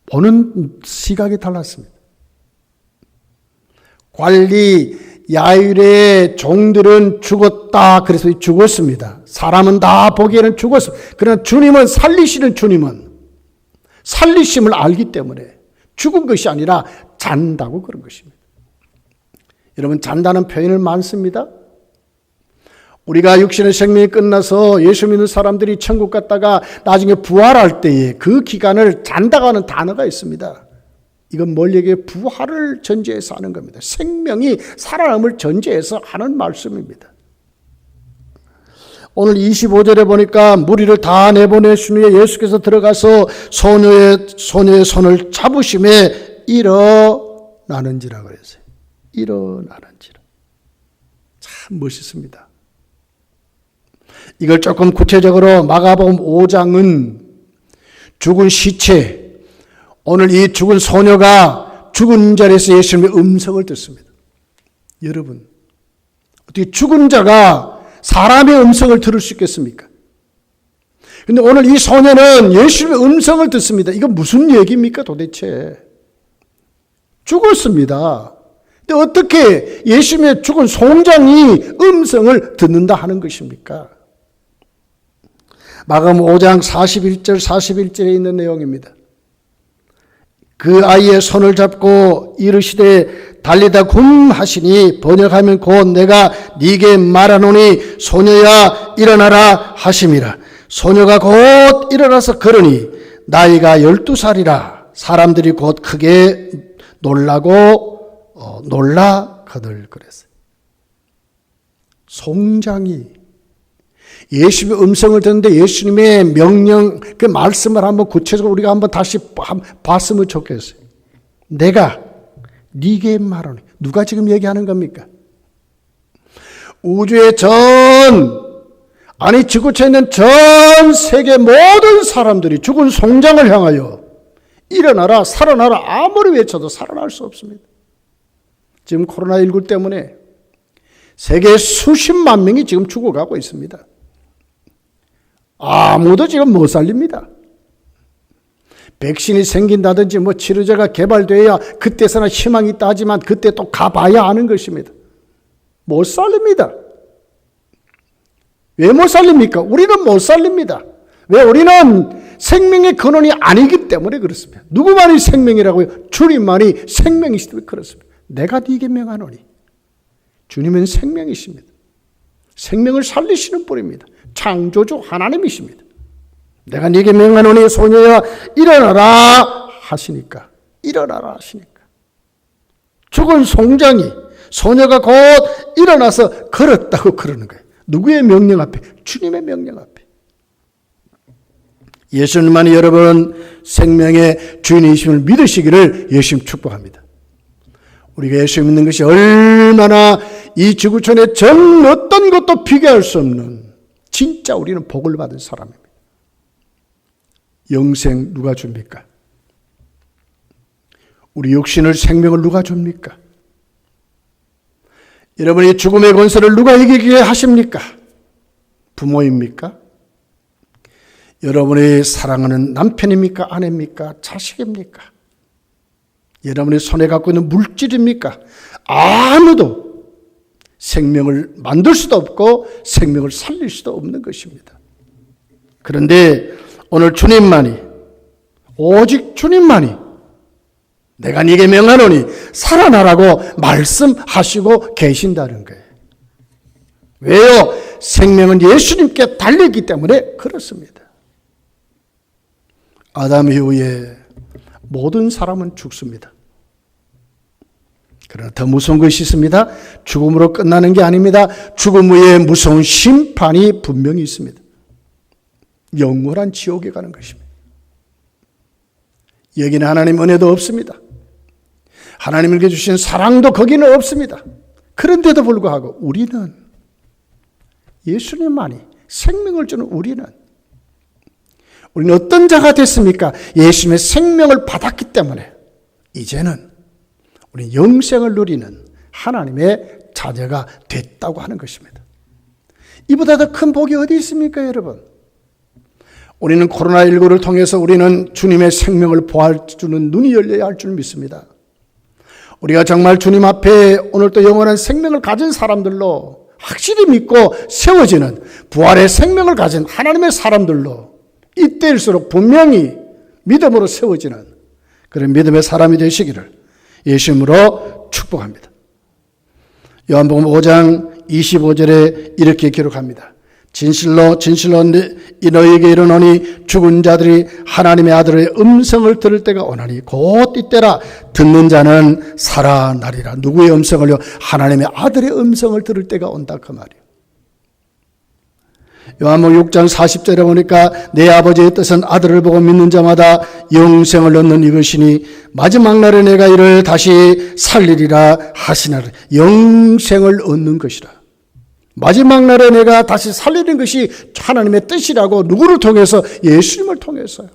보는 시각이 달랐습니다. 관리 야이로의 종들은 죽었다, 그래서 죽었습니다. 사람은 다 보기에는 죽었습니다. 그러나 주님은 살리시는 주님은 살리심을 알기 때문에 죽은 것이 아니라 잔다고 그런 것입니다. 여러분, 잔다는 표현을 많습니다. 우리가 육신의 생명이 끝나서 예수 믿는 사람들이 천국 갔다가 나중에 부활할 때에 그 기간을 잔다고 하는 단어가 있습니다. 이건 뭘 얘기해요? 부활을 전제해서 하는 겁니다. 생명이 살아남을 전제해서 하는 말씀입니다. 오늘 25절에 보니까 무리를 다 내보내신 후에 예수께서 들어가서 소녀의 손을 잡으심에 일어나는지라 그랬어요. 일어나는지라. 참 멋있습니다. 이걸 조금 구체적으로 마가복음 5장은 죽은 시체, 오늘 이 죽은 소녀가 죽은 자리에서 예수님의 음성을 듣습니다. 여러분, 어떻게 죽은 자가 사람의 음성을 들을 수 있겠습니까? 근데 오늘 이 소녀는 예수님의 음성을 듣습니다. 이건 무슨 얘기입니까 도대체? 죽었습니다. 근데 어떻게 예수님의 죽은 송장이 음성을 듣는다 하는 것입니까? 마가복음 5장 41절에 있는 내용입니다. 그 아이의 손을 잡고 이르시되 달리다 굼 하시니 번역하면 곧 내가 네게 말하노니 소녀야 일어나라 하심이라. 소녀가 곧 일어나서 걸으니 나이가 12살이라. 사람들이 곧 크게 놀라 거들 그랬어요. 송장이 예수님의 음성을 듣는데 예수님의 명령, 그 말씀을 한번 구체적으로 우리가 한번 다시 봤으면 좋겠어요. 내가 네게 말하노니. 누가 지금 얘기하는 겁니까? 우주의 지구촌에 있는 전 세계 모든 사람들이 죽은 송장을 향하여 일어나라, 살아나라 아무리 외쳐도 살아날 수 없습니다. 지금 코로나19 때문에 세계 수십만 명이 지금 죽어가고 있습니다. 아무도 지금 못 살립니다. 백신이 생긴다든지 치료제가 개발돼야 그때서나 희망이 있다 하지만 그때 또 가봐야 하는 것입니다. 못 살립니다. 왜 못 살립니까? 우리는 못 살립니다. 왜? 우리는 생명의 근원이 아니기 때문에 그렇습니다. 누구만이 생명이라고요? 주님만이 생명이시기 때문에 그렇습니다. 내가 네게 명하노니. 주님은 생명이십니다. 생명을 살리시는 분입니다. 창조주 하나님이십니다. 내가 네게 명하노니 소녀야 일어나라 하시니까. 일어나라 하시니까. 죽은 송장이 소녀가 곧 일어나서 걸었다고 그러는 거예요. 누구의 명령 앞에? 주님의 명령 앞에. 예수님만이 여러분 생명의 주인이심을 믿으시기를 예수님 축복합니다. 우리가 예수 믿는 것이 얼마나 이 지구촌의 전 어떤 것도 비교할 수 없는 진짜 우리는 복을 받은 사람입니다. 영생 누가 줍니까? 우리 육신을 생명을 누가 줍니까? 여러분이 죽음의 권세를 누가 이기게 하십니까? 부모입니까? 여러분이 사랑하는 남편입니까? 아내입니까? 자식입니까? 여러분이 손에 갖고 있는 물질입니까? 아무도 생명을 만들 수도 없고 생명을 살릴 수도 없는 것입니다. 그런데 오늘 주님만이, 오직 주님만이 내가 네게 명하노니 살아나라고 말씀하시고 계신다는 거예요. 왜요? 생명은 예수님께 달렸기 때문에 그렇습니다. 아담 이후에 모든 사람은 죽습니다. 그러나 더 무서운 것이 있습니다. 죽음으로 끝나는 게 아닙니다. 죽음 후에 무서운 심판이 분명히 있습니다. 영원한 지옥에 가는 것입니다. 여기는 하나님 은혜도 없습니다. 하나님께 주신 사랑도 거기는 없습니다. 그런데도 불구하고 우리는 예수님만이 생명을 주는 우리는 어떤 자가 됐습니까? 예수님의 생명을 받았기 때문에 이제는 우리 영생을 누리는 하나님의 자녀가 됐다고 하는 것입니다. 이보다 더 큰 복이 어디 있습니까, 여러분? 우리는 코로나19를 통해서 우리는 주님의 생명을 보아주는 눈이 열려야 할 줄 믿습니다. 우리가 정말 주님 앞에 오늘 또 영원한 생명을 가진 사람들로 확실히 믿고 세워지는 부활의 생명을 가진 하나님의 사람들로 이때일수록 분명히 믿음으로 세워지는 그런 믿음의 사람이 되시기를 예수님으로 축복합니다. 요한복음 5장 25절에 이렇게 기록합니다. 진실로 너희에게 이르노니 죽은 자들이 하나님의 아들의 음성을 들을 때가 오나니 곧 이때라. 듣는 자는 살아나리라. 누구의 음성을요? 하나님의 아들의 음성을 들을 때가 온다 그 말이에요. 요한복음 6장 40절에 보니까 내 아버지의 뜻은 아들을 보고 믿는 자마다 영생을 얻는 이것이니 마지막 날에 내가 이를 다시 살리리라 하시나라. 영생을 얻는 것이라. 마지막 날에 내가 다시 살리는 것이 하나님의 뜻이라고. 누구를 통해서? 예수님을 통해서요.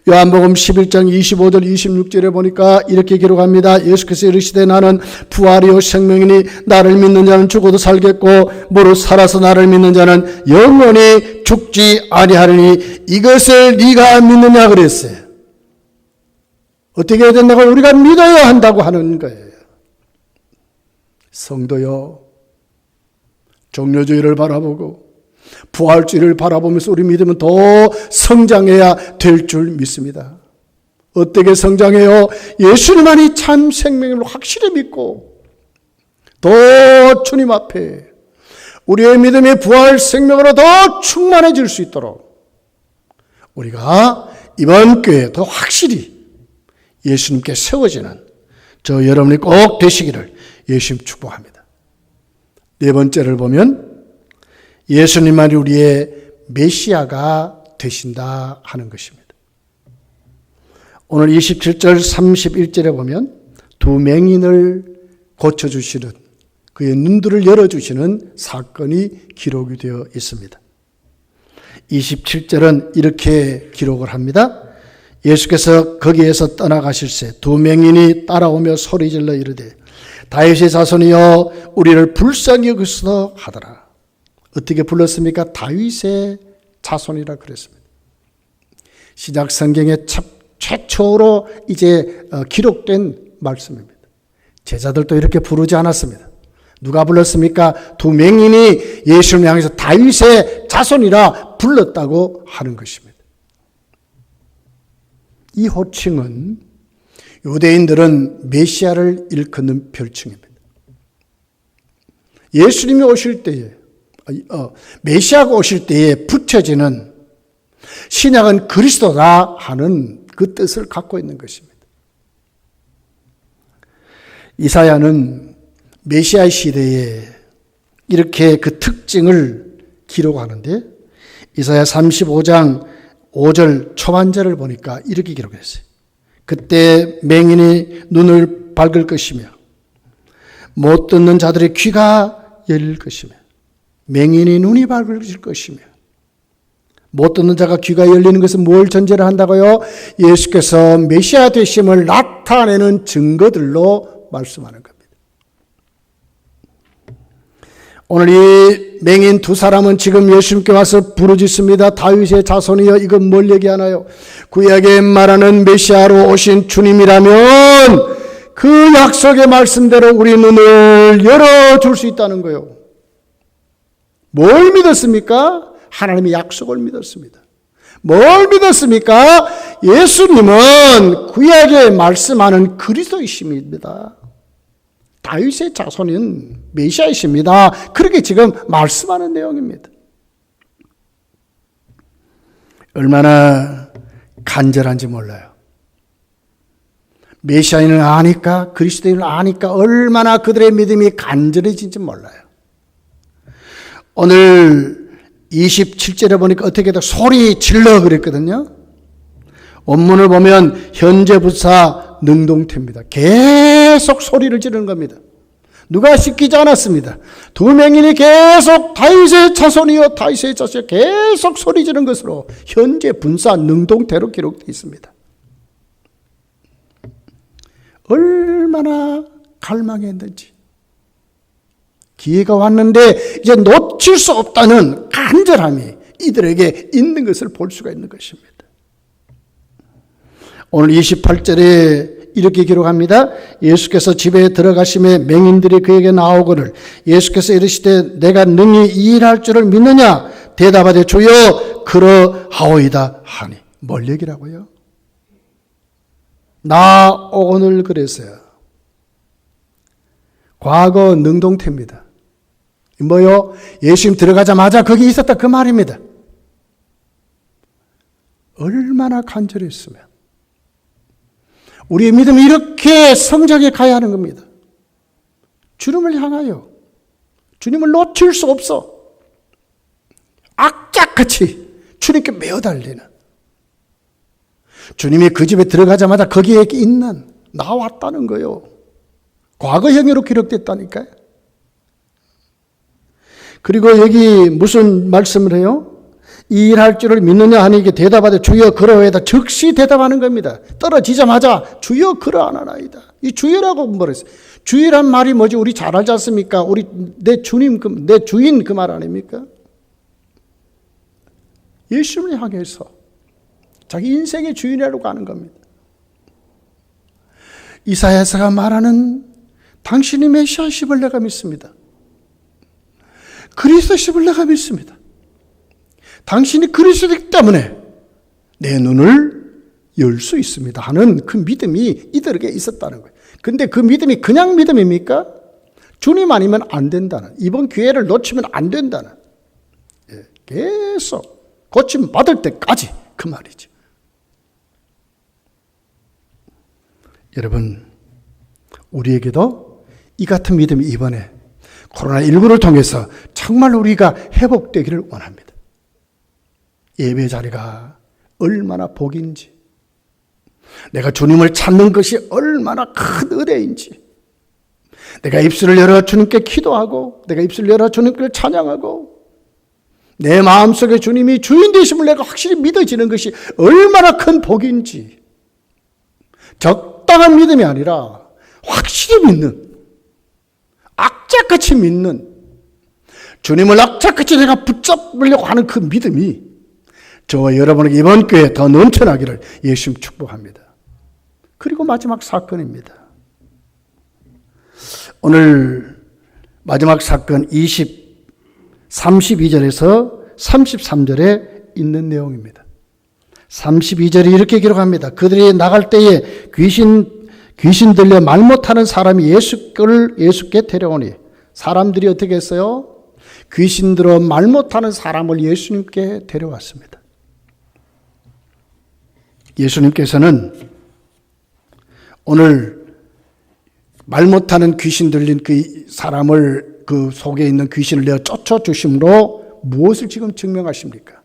요한복음 11장 25절 26절에 보니까 이렇게 기록합니다. 예수께서 이르시되 나는 부활이요 생명이니 나를 믿는 자는 죽어도 살겠고 무릇 살아서 나를 믿는 자는 영원히 죽지 아니하리니 이것을 네가 믿느냐 그랬어요. 어떻게 해야 된다고? 우리가 믿어야 한다고 하는 거예요. 성도요, 종려주의를 바라보고 부활주의를 바라보면서 우리 믿음은 더 성장해야 될 줄 믿습니다. 어떻게 성장해요? 예수님만이 참 생명을 확실히 믿고 더 주님 앞에 우리의 믿음이 부활 생명으로 더 충만해질 수 있도록 우리가 이번 교회에 더 확실히 예수님께 세워지는 저 여러분이 꼭 되시기를 예수님 축복합니다. 네 번째를 보면 예수님만이 우리의 메시아가 되신다 하는 것입니다. 오늘 27절 31절에 보면 두 맹인을 고쳐주시는, 그의 눈들을 열어주시는 사건이 기록이 되어 있습니다. 27절은 이렇게 기록을 합니다. 예수께서 거기에서 떠나가실새 두 맹인이 따라오며 소리질러 이르되 다윗의 자손이여 우리를 불쌍히 여기소서 하더라. 어떻게 불렀습니까? 다윗의 자손이라 그랬습니다. 신약 성경에 최초로 이제 기록된 말씀입니다. 제자들도 이렇게 부르지 않았습니다. 누가 불렀습니까? 두 맹인이 예수님을 향해서 다윗의 자손이라 불렀다고 하는 것입니다. 이 호칭은 유대인들은 메시아를 일컫는 별칭입니다. 예수님이 오실 때에 메시아가 오실 때에 붙여지는 신약은 그리스도다 하는 그 뜻을 갖고 있는 것입니다. 이사야는 메시아 시대에 이렇게 그 특징을 기록하는데 이사야 35장 5절 초반절을 보니까 이렇게 기록했어요. 그때 맹인이 눈을 밝을 것이며 못 듣는 자들의 귀가 열릴 것이며 맹인이 눈이 밝을 것이며 못 듣는 자가 귀가 열리는 것은 뭘 전제를 한다고요? 예수께서 메시아 되심을 나타내는 증거들로 말씀하는 겁니다. 오늘 이 맹인 두 사람은 지금 예수님께 와서 부르짖습니다. 다윗의 자손이여, 이건 뭘 얘기하나요? 구약에 말하는 메시아로 오신 주님이라면 그 약속의 말씀대로 우리 눈을 열어줄 수 있다는 거예요. 뭘 믿었습니까? 하나님의 약속을 믿었습니다. 뭘 믿었습니까? 예수님은 구약에 말씀하는 그리스도이십니다. 다윗의 자손인 메시아이십니다. 그렇게 지금 말씀하는 내용입니다. 얼마나 간절한지 몰라요. 메시아인을 아니까, 그리스도인을 아니까 얼마나 그들의 믿음이 간절해진지 몰라요. 오늘 27절에 보니까 어떻게 더 소리 질러 그랬거든요. 원문을 보면 현재 부사 능동태입니다. 계속 소리를 지르는 겁니다. 누가 시키지 않았습니다. 두 맹인이 계속 다윗의 자손이요, 다윗의 자손이요 계속 소리 지르는 것으로 현재 분사 능동태로 기록되어 있습니다. 얼마나 갈망했는지. 기회가 왔는데 이제 놓칠 수 없다는 간절함이 이들에게 있는 것을 볼 수가 있는 것입니다. 오늘 28절에 이렇게 기록합니다. 예수께서 집에 들어가심에 맹인들이 그에게 나오거늘 예수께서 이르시되 내가 능히 이 일할 줄을 믿느냐? 대답하되 주여 그러하오이다 하니. 뭘 얘기라고요? 나 오늘 그랬어요. 과거 능동태입니다. 뭐요? 예수님 들어가자마자 거기 있었다 그 말입니다. 얼마나 간절했으면 우리의 믿음이 이렇게 성장해 가야 하는 겁니다. 주님을 향하여 주님을 놓칠 수 없어. 악착같이 주님께 매어 달리는, 주님이 그 집에 들어가자마자 거기에 있는, 나왔다는 거예요. 과거형으로 기록됐다니까요. 그리고 여기 무슨 말씀을 해요? 이 일할 줄을 믿느냐 하니 이게 대답하되 주여 그러하이다. 즉시 대답하는 겁니다. 떨어지자마자 주여 그러하나이다. 이 주여라고 말했어요. 주여란 말이 뭐지? 우리 잘 알지 않습니까? 내 주님, 내 주인 그 말 아닙니까? 예수님을 향해서 자기 인생의 주인이라고 하는 겁니다. 이사야서가 말하는 당신이 메시아심을 내가 믿습니다. 그리스도심을 내가 믿습니다. 당신이 그리스도이기 때문에 내 눈을 열 수 있습니다 하는 그 믿음이 이들에게 있었다는 거예요. 근데 그 믿음이 그냥 믿음입니까? 주님 아니면 안 된다는, 이번 기회를 놓치면 안 된다는, 계속 고침 받을 때까지 그 말이죠. 여러분, 우리에게도 이 같은 믿음이 이번에 코로나19를 통해서 정말 우리가 회복되기를 원합니다. 예배 자리가 얼마나 복인지, 내가 주님을 찾는 것이 얼마나 큰 은혜인지, 내가 입술을 열어 주님께 기도하고, 내가 입술을 열어 주님께 찬양하고, 내 마음속에 주님이 주인 되심을 내가 확실히 믿어지는 것이 얼마나 큰 복인지, 적당한 믿음이 아니라 확실히 믿는, 악착같이 믿는, 주님을 악착같이 내가 붙잡으려고 하는 그 믿음이 저와 여러분에게 이번 기회에 더 넘쳐나기를 예수님 축복합니다. 그리고 마지막 사건입니다. 오늘 마지막 사건 32절에서 33절에 있는 내용입니다. 32절이 이렇게 기록합니다. 그들이 나갈 때에 귀신 들려 말 못하는 사람이 예수께 데려오니, 사람들이 어떻게 했어요? 귀신 들어 말 못하는 사람을 예수님께 데려왔습니다. 예수님께서는 오늘 말 못하는 귀신 들린 그 사람을, 그 속에 있는 귀신을 내어 쫓아주심으로 무엇을 지금 증명하십니까?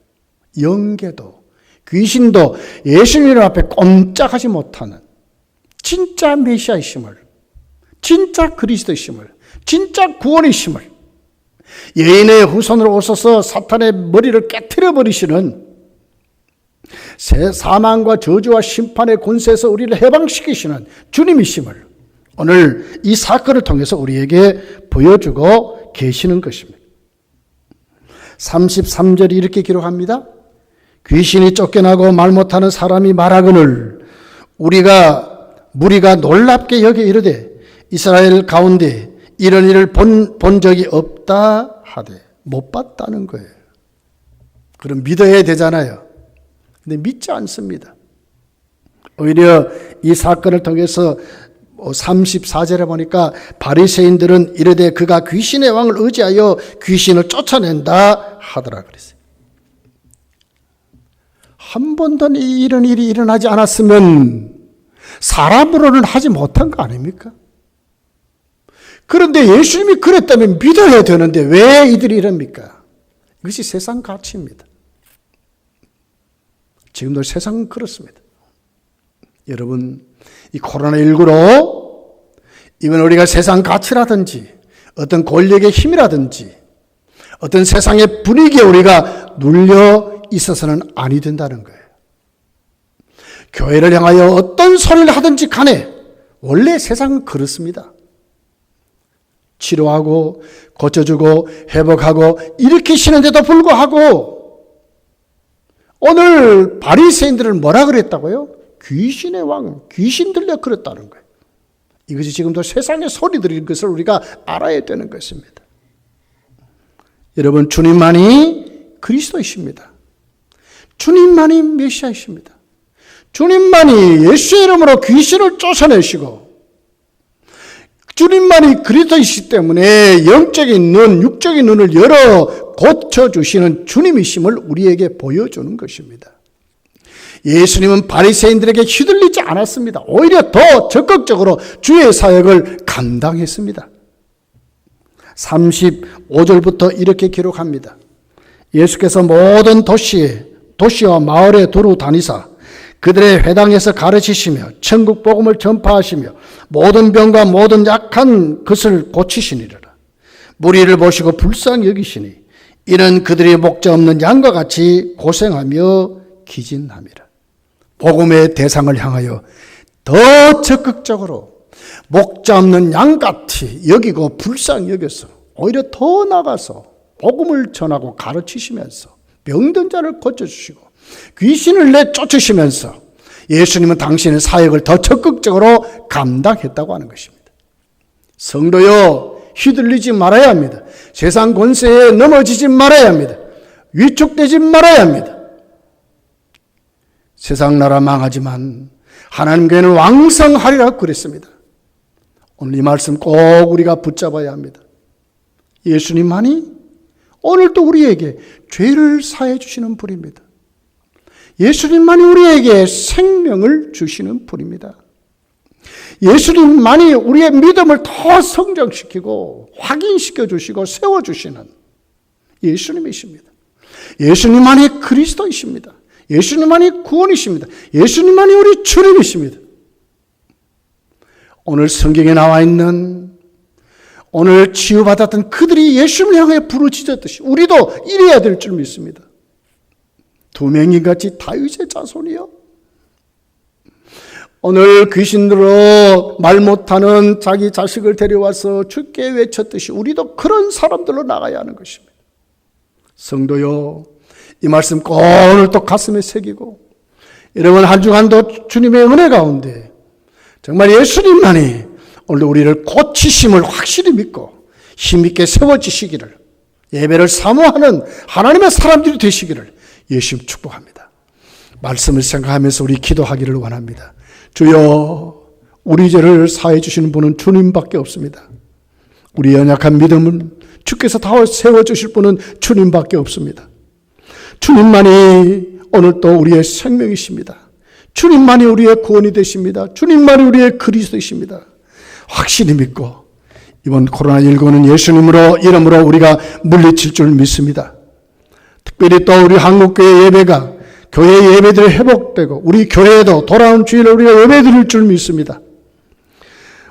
영계도, 귀신도 예수님 앞에 꼼짝하지 못하는 진짜 메시아이심을, 진짜 그리스도이심을, 진짜 구원이심을, 여인의 후손으로 오셔서 사탄의 머리를 깨트려 버리시는, 사망과 저주와 심판의 권세에서 우리를 해방시키시는 주님이심을 오늘 이 사건을 통해서 우리에게 보여주고 계시는 것입니다. 33절이 이렇게 기록합니다. 귀신이 쫓겨나고 말 못하는 사람이 말하거늘 무리가 놀랍게 여겨 이르되 이스라엘 가운데 이런 일을 본 적이 없다 하되, 못 봤다는 거예요. 그럼 믿어야 되잖아요. 근데 믿지 않습니다. 오히려 이 사건을 통해서 34절에 보니까 바리새인들은 이르되 그가 귀신의 왕을 의지하여 귀신을 쫓아낸다 하더라 그랬어요. 한 번도 이런 일이 일어나지 않았으면 사람으로는 하지 못한 거 아닙니까? 그런데 예수님이 그랬다면 믿어야 되는데 왜 이들이 이럽니까? 이것이 세상 가치입니다. 지금도 세상은 그렇습니다. 여러분, 이 코로나19로 이건 우리가 세상 가치라든지 어떤 권력의 힘이라든지 어떤 세상의 분위기에 우리가 눌려 있어서는 아니 된다는 거예요. 교회를 향하여 어떤 소리를 하든지 간에 원래 세상은 그렇습니다. 치료하고 고쳐주고 회복하고 일으키시는데도 불구하고 오늘 바리새인들은 뭐라 그랬다고요? 귀신의 왕, 귀신 들려 그랬다는 거예요. 이것이 지금도 세상의 소리들인 것을 우리가 알아야 되는 것입니다. 여러분, 주님만이 그리스도이십니다. 주님만이 메시아이십니다. 주님만이 예수의 이름으로 귀신을 쫓아내시고 주님만이 그리스도이시기 때문에 영적인 눈, 육적인 눈을 열어 고쳐주시는 주님이심을 우리에게 보여주는 것입니다. 예수님은 바리새인들에게 휘둘리지 않았습니다. 오히려 더 적극적으로 주의 사역을 감당했습니다. 35절부터 이렇게 기록합니다. 예수께서 모든 도시와 마을에 두루 다니사 그들의 회당에서 가르치시며 천국 복음을 전파하시며 모든 병과 모든 약한 것을 고치시니라. 무리를 보시고 불쌍히 여기시니 이는 그들이 목자 없는 양과 같이 고생하며 기진함이라. 복음의 대상을 향하여 더 적극적으로 목자 없는 양같이 여기고 불쌍히 여겨서 오히려 더 나가서 복음을 전하고 가르치시면서 병든 자를 고쳐주시고 귀신을 내쫓으시면서 예수님은 당신의 사역을 더 적극적으로 감당했다고 하는 것입니다. 성도여, 휘둘리지 말아야 합니다. 세상 권세에 넘어지지 말아야 합니다. 위축되지 말아야 합니다. 세상 나라 망하지만 하나님 교회는 왕성하리라고 그랬습니다. 오늘 이 말씀 꼭 우리가 붙잡아야 합니다. 예수님만이 오늘도 우리에게 죄를 사해 주시는 분입니다. 예수님만이 우리에게 생명을 주시는 분입니다. 예수님만이 우리의 믿음을 더 성장시키고 확인시켜 주시고 세워주시는 예수님이십니다. 예수님만이 그리스도이십니다. 예수님만이 구원이십니다. 예수님만이 우리 주님이십니다. 오늘 성경에 나와 있는 오늘 치유받았던 그들이 예수님을 향해 부르짖었듯이 우리도 이래야 될 줄 믿습니다. 두 명인같이 다윗의 자손이요. 오늘 귀신들로 말 못하는 자기 자식을 데려와서 죽게 외쳤듯이 우리도 그런 사람들로 나가야 하는 것입니다. 성도요, 이 말씀 꼭 오늘 또 가슴에 새기고 여러분 한 주간도 주님의 은혜 가운데 정말 예수님만이 오늘 우리를 고치심을 확실히 믿고 힘있게 세워지시기를 예배를 사모하는 하나님의 사람들이 되시기를 예수님 축복합니다. 말씀을 생각하면서 우리 기도하기를 원합니다. 주여, 우리 죄를 사해 주시는 분은 주님밖에 없습니다. 우리 연약한 믿음은 주께서 다 세워주실 분은 주님밖에 없습니다. 주님만이 오늘 또 우리의 생명이십니다. 주님만이 우리의 구원이 되십니다. 주님만이 우리의 그리스도이십니다. 확실히 믿고 이번 코로나19는 예수님으로 이름으로 우리가 물리칠 줄 믿습니다. 특별히 또 우리 한국교회 예배가 교회 예배들이 회복되고 우리 교회에도 돌아온 주일에 우리가 예배 드릴 줄 믿습니다.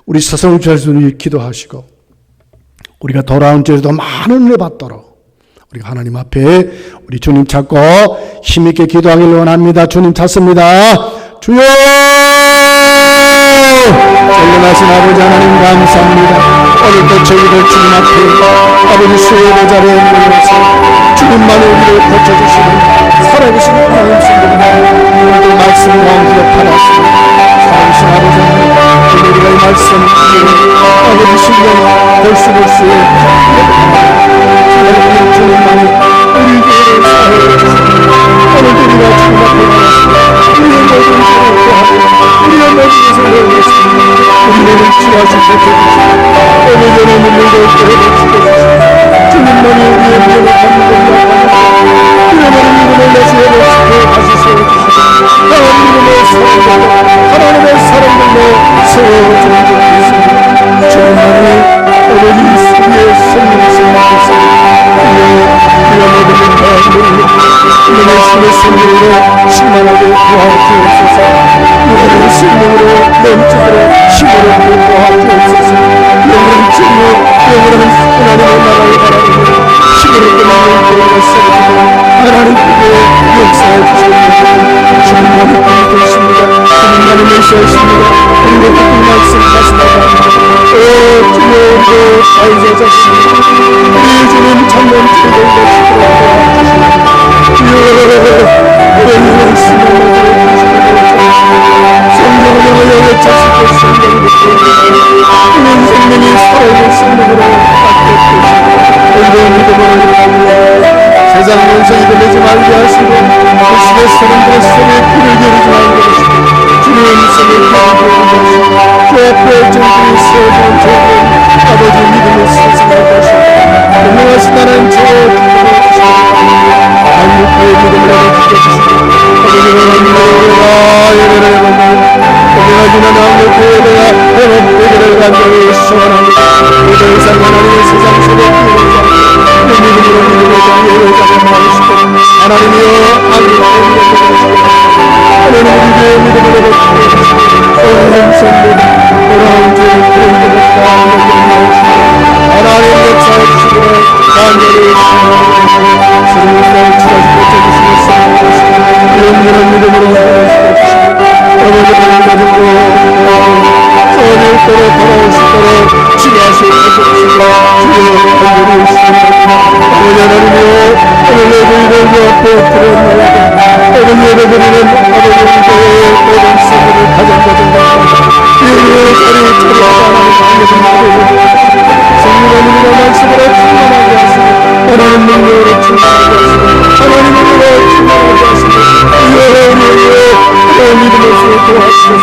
우리 서성주님이 기도하시고 우리가 돌아온 주일에도 많은 은혜 받도록 우리가 하나님 앞에 우리 주님 찾고 힘있게 기도하기를 원합니다. 주님 찾습니다. 주여! 전능하신 아버지 하나님 감사합니다. 오늘도 저희들 주님 앞에 아버지 수요의 자리에 모여서 주님만이 우리를 고쳐주시는 살아계신 하나님 신부입니다. 오늘도 말씀 가운데 받았습니다. 살아계신 아버지 하나님 우리가 이 말씀 아버지 신령 볼수록 하나님 주님만이 우리 교회를 사랑해 주시고 오늘도 우리가 주님 앞에 나왔습니다. 우리의 모든 죄를 구하고 우리의 모든 것을 내어놓습니다. 우리를 치유하시 고쳐주시고 오늘 전에 물린 걸 회복시켜주시고 주님만이 우리의 믿음을 받는 것을 약합니다. 주님만이 믿음을 내서 회복시켜 다시 세워주시고 하나님의 사랑들로 하나님의 사랑들로 세워주는 줄 믿습니다. 주님만이 오늘 이 우리의 생명을 생각하시고 우리의 모든 사람들을 우리의 신의 생명으로 충만하게 도와주옵소서. 우리의 생명으로 넘치도록 힘으로 도와주옵소서. 영원한 진리, 영원한 하나님의 나라를 바라보고 힘으로 끝나는 교회를 세우고 하나님께 역사해 주시옵소서. 주님만이 꿈이 되십니다. 주님만이 메시아이십니다. 우리의 그 말씀 다시 나갑니다. 오 주여, 사이자 자신 우리 주님 참는 최고의 것이도록 도와주시옵소서. 주여, 오늘 말씀을 성령을 영의 자식의 생명을 우리 생명이 살아있는 생명으로 바뀌어주시고 오늘의 믿음을 위하여 세상 원성이 들리지 말게 하시고 불신의 사람들의 손에 불을 겨루지 말게 하시고 주님의 성을 가지고 하시고 그 앞에 정신이 세워진 죄는 아버지 믿음을 세상할 것이고 분명하신 나는 죄에 기도해 주시고 한국교의 믿음을 지켜주시고 오늘은 너희가 예배를 해본다 오늘은 한국교회가 회복되기를 간절히 소원합니다. 더 이상 하나님의 세상 속에 하나님이여 하나님 우리 교회 믿음으로 오늘 성도 돌아온 주의 그런 하나님 역사에 주시고 간절히 주님을 지어주고 주시겠습니다. 영원한 믿음으로 아버지를 가지고 선일대로 돌아올 수 있도록 지혜하시고 주시고 주여 간절히 있습니다. 아버지 하나님이여 오늘 예배를 앞에 드렸나이다. 오늘 예배드리는 아버지 교회의 모든 성도를 가정가정과 예배의 자리에 차려하는 성령님의 말씀으로 충만하게 하시고 하나님 능력으로 충만하게 하시고 하나님 능력으로 충만하게 하시고 우리의 믿음으로서 도와주시고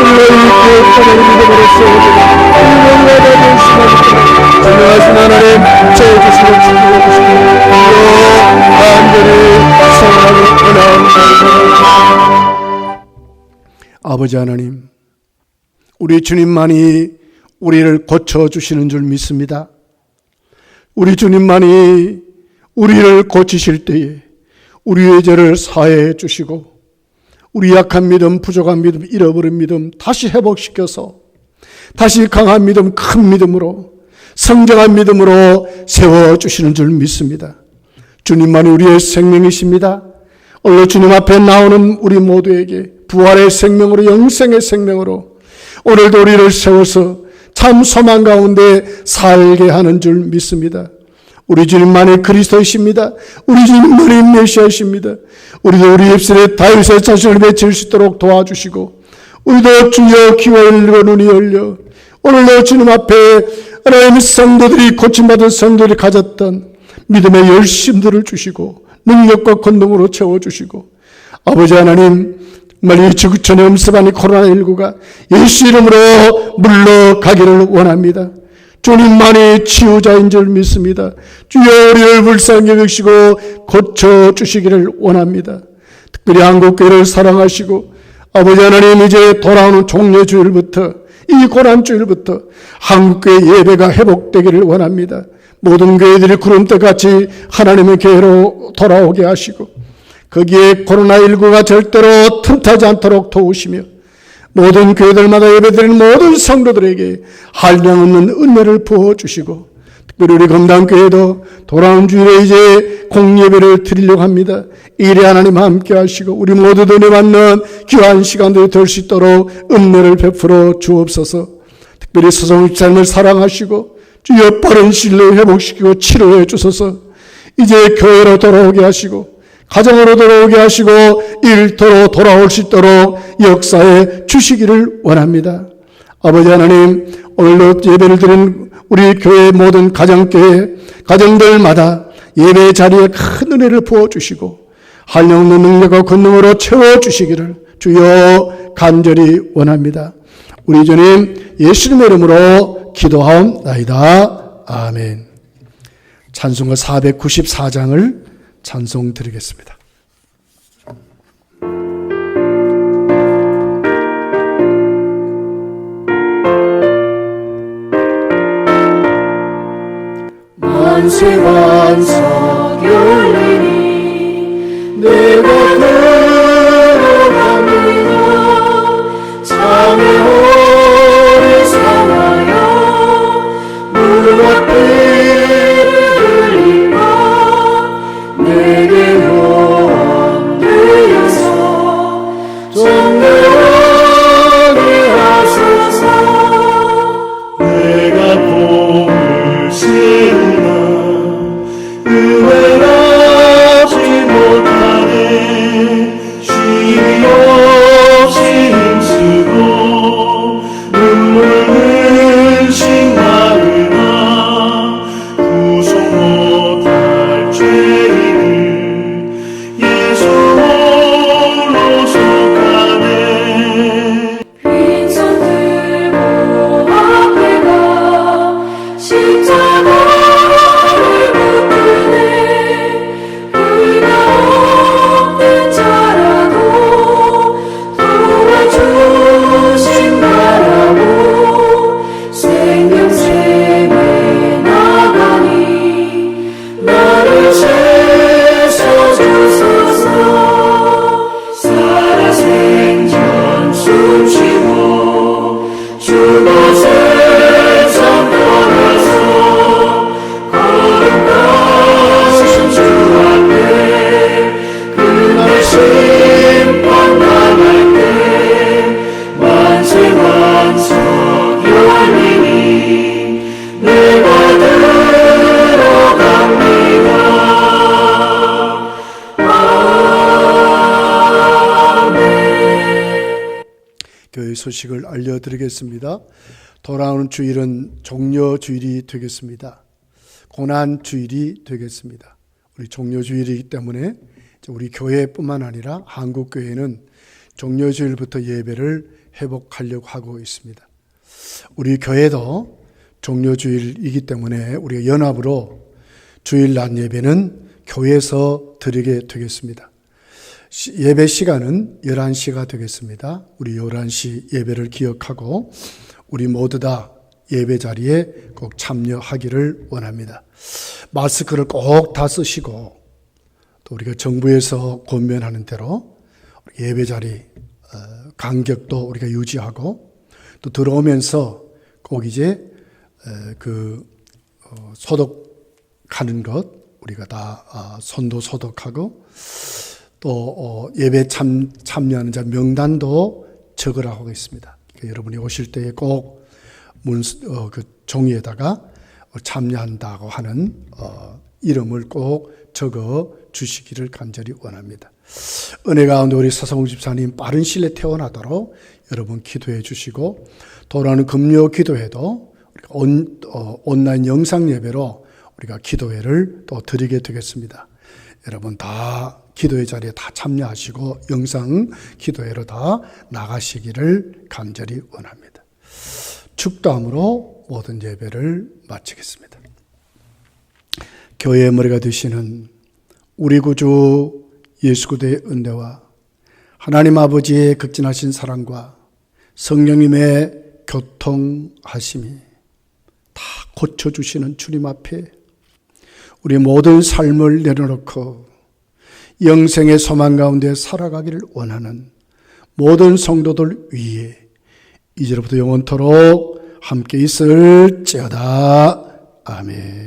우리의 교회를 믿음으로 세워주고 우리의 나라를 심하시고 전능하신 하나님 채워주시고 축복해주시고 간절히 사랑하고 원합니다. 아버지 하나님, 우리 주님만이 우리를 고쳐주시는 줄 믿습니다. 우리 주님만이 우리를 고치실 때에 우리의 죄를 사해해 주시고 우리 약한 믿음, 부족한 믿음, 잃어버린 믿음 다시 회복시켜서 다시 강한 믿음, 큰 믿음으로 성장한 믿음으로 세워주시는 줄 믿습니다. 주님만이 우리의 생명이십니다. 오늘 주님 앞에 나오는 우리 모두에게 부활의 생명으로, 영생의 생명으로 오늘도 우리를 세워서 참 소망 가운데 살게 하는 줄 믿습니다. 우리 주님만이 그리스도이십니다. 우리 주님만이 메시아이십니다. 우리도 우리 입술에 다윗의 자신을 맺힐 수 있도록 도와주시고 우리도 주여 귀와 열리고 눈이 열려 오늘도 주님 앞에 하나님의 성도들이 고침받은 성도들이 가졌던 믿음의 열심들을 주시고 능력과 권능으로 채워주시고 아버지 하나님 정말 이 지구촌에 음습한 코로나19가 예수 이름으로 물러가기를 원합니다. 주님만이 치유자인 줄 믿습니다. 주여 우리를 불쌍히 여기시고 고쳐주시기를 원합니다. 특별히 한국교회를 사랑하시고 아버지 하나님 이제 돌아오는 종려주일부터 이 고난주일부터 한국교회 예배가 회복되기를 원합니다. 모든 교회들이 구름대같이 하나님의 교회로 돌아오게 하시고 거기에 코로나19가 절대로 틈타지 않도록 도우시며 모든 교회들마다 예배드리는 모든 성도들에게 한량없는 은혜를 부어주시고 특별히 우리 검단교회도 돌아온 주일에 이제 공예배를 드리려고 합니다. 이래 하나님 함께 하시고 우리 모두도 은혜 받는 귀한 시간들이 될 수 있도록 은혜를 베풀어 주옵소서. 특별히 서성입사님을 사랑하시고 주여 빠른 시일로 회복시키고 치료해 주소서. 이제 교회로 돌아오게 하시고 가정으로 돌아오게 하시고 일터로 돌아올 수 있도록 역사해 주시기를 원합니다. 아버지 하나님, 오늘도 예배를 드린 우리 교회 모든 가정교회 가정들마다 예배 자리에 큰 은혜를 부어주시고 한영의 능력과 권능으로 채워주시기를 주여 간절히 원합니다. 우리 주님 예수님의 이름으로 기도하옵나이다. 아멘. 찬송가 494장을 찬송 드리겠습니다. 만세 만석 열리니 내가 걸어갑니다. 장애 오래 살아요 문 앞에 흘리마 내게 원 되어서 정결하게 하소서. 내가 복을 세우나 은혜하지 못하네 쉼이 없이 힘쓰고 눈물 흘린 나그나 소식을 알려드리겠습니다. 돌아오는 주일은 종려주일이 되겠습니다. 고난주일이 되겠습니다. 우리 종려주일이기 때문에 우리 교회뿐만 아니라 한국교회는 종려주일부터 예배를 회복하려고 하고 있습니다. 우리 교회도 종려주일이기 때문에 우리가 연합으로 주일 낮 예배는 교회에서 드리게 되겠습니다. 예배 시간은 11시가 되겠습니다. 우리 11시 예배를 기억하고 우리 모두 다 예배 자리에 꼭 참여하기를 원합니다. 마스크를 꼭 다 쓰시고 또 우리가 정부에서 권면하는 대로 예배 자리 간격도 우리가 유지하고 또 들어오면서 꼭 이제 소독하는 것 우리가 다 손도 소독하고 또 예배 참여하는 자 명단도 적으라고 하겠습니다. 그러니까 여러분이 오실 때에 꼭 종이에다가 참여한다고 하는 이름을 꼭 적어 주시기를 간절히 원합니다. 은혜 가운데 우리 서성욱 집사님 빠른 시일 내에 태어나도록 여러분 기도해 주시고 돌아오는 금요 기도회도 온라인 영상 예배로 우리가 기도회를 또 드리게 되겠습니다. 여러분 다 기도회 자리에 다 참여하시고 영상 기도회로 다 나가시기를 간절히 원합니다. 축도함으로 모든 예배를 마치겠습니다. 교회의 머리가 되시는 우리 구주 예수 그리스도의 은혜와 하나님 아버지의 극진하신 사랑과 성령님의 교통하심이 다 고쳐주시는 주님 앞에 우리 모든 삶을 내려놓고 영생의 소망 가운데 살아가기를 원하는 모든 성도들 위에 이제로부터 영원토록 함께 있을지어다. 아멘.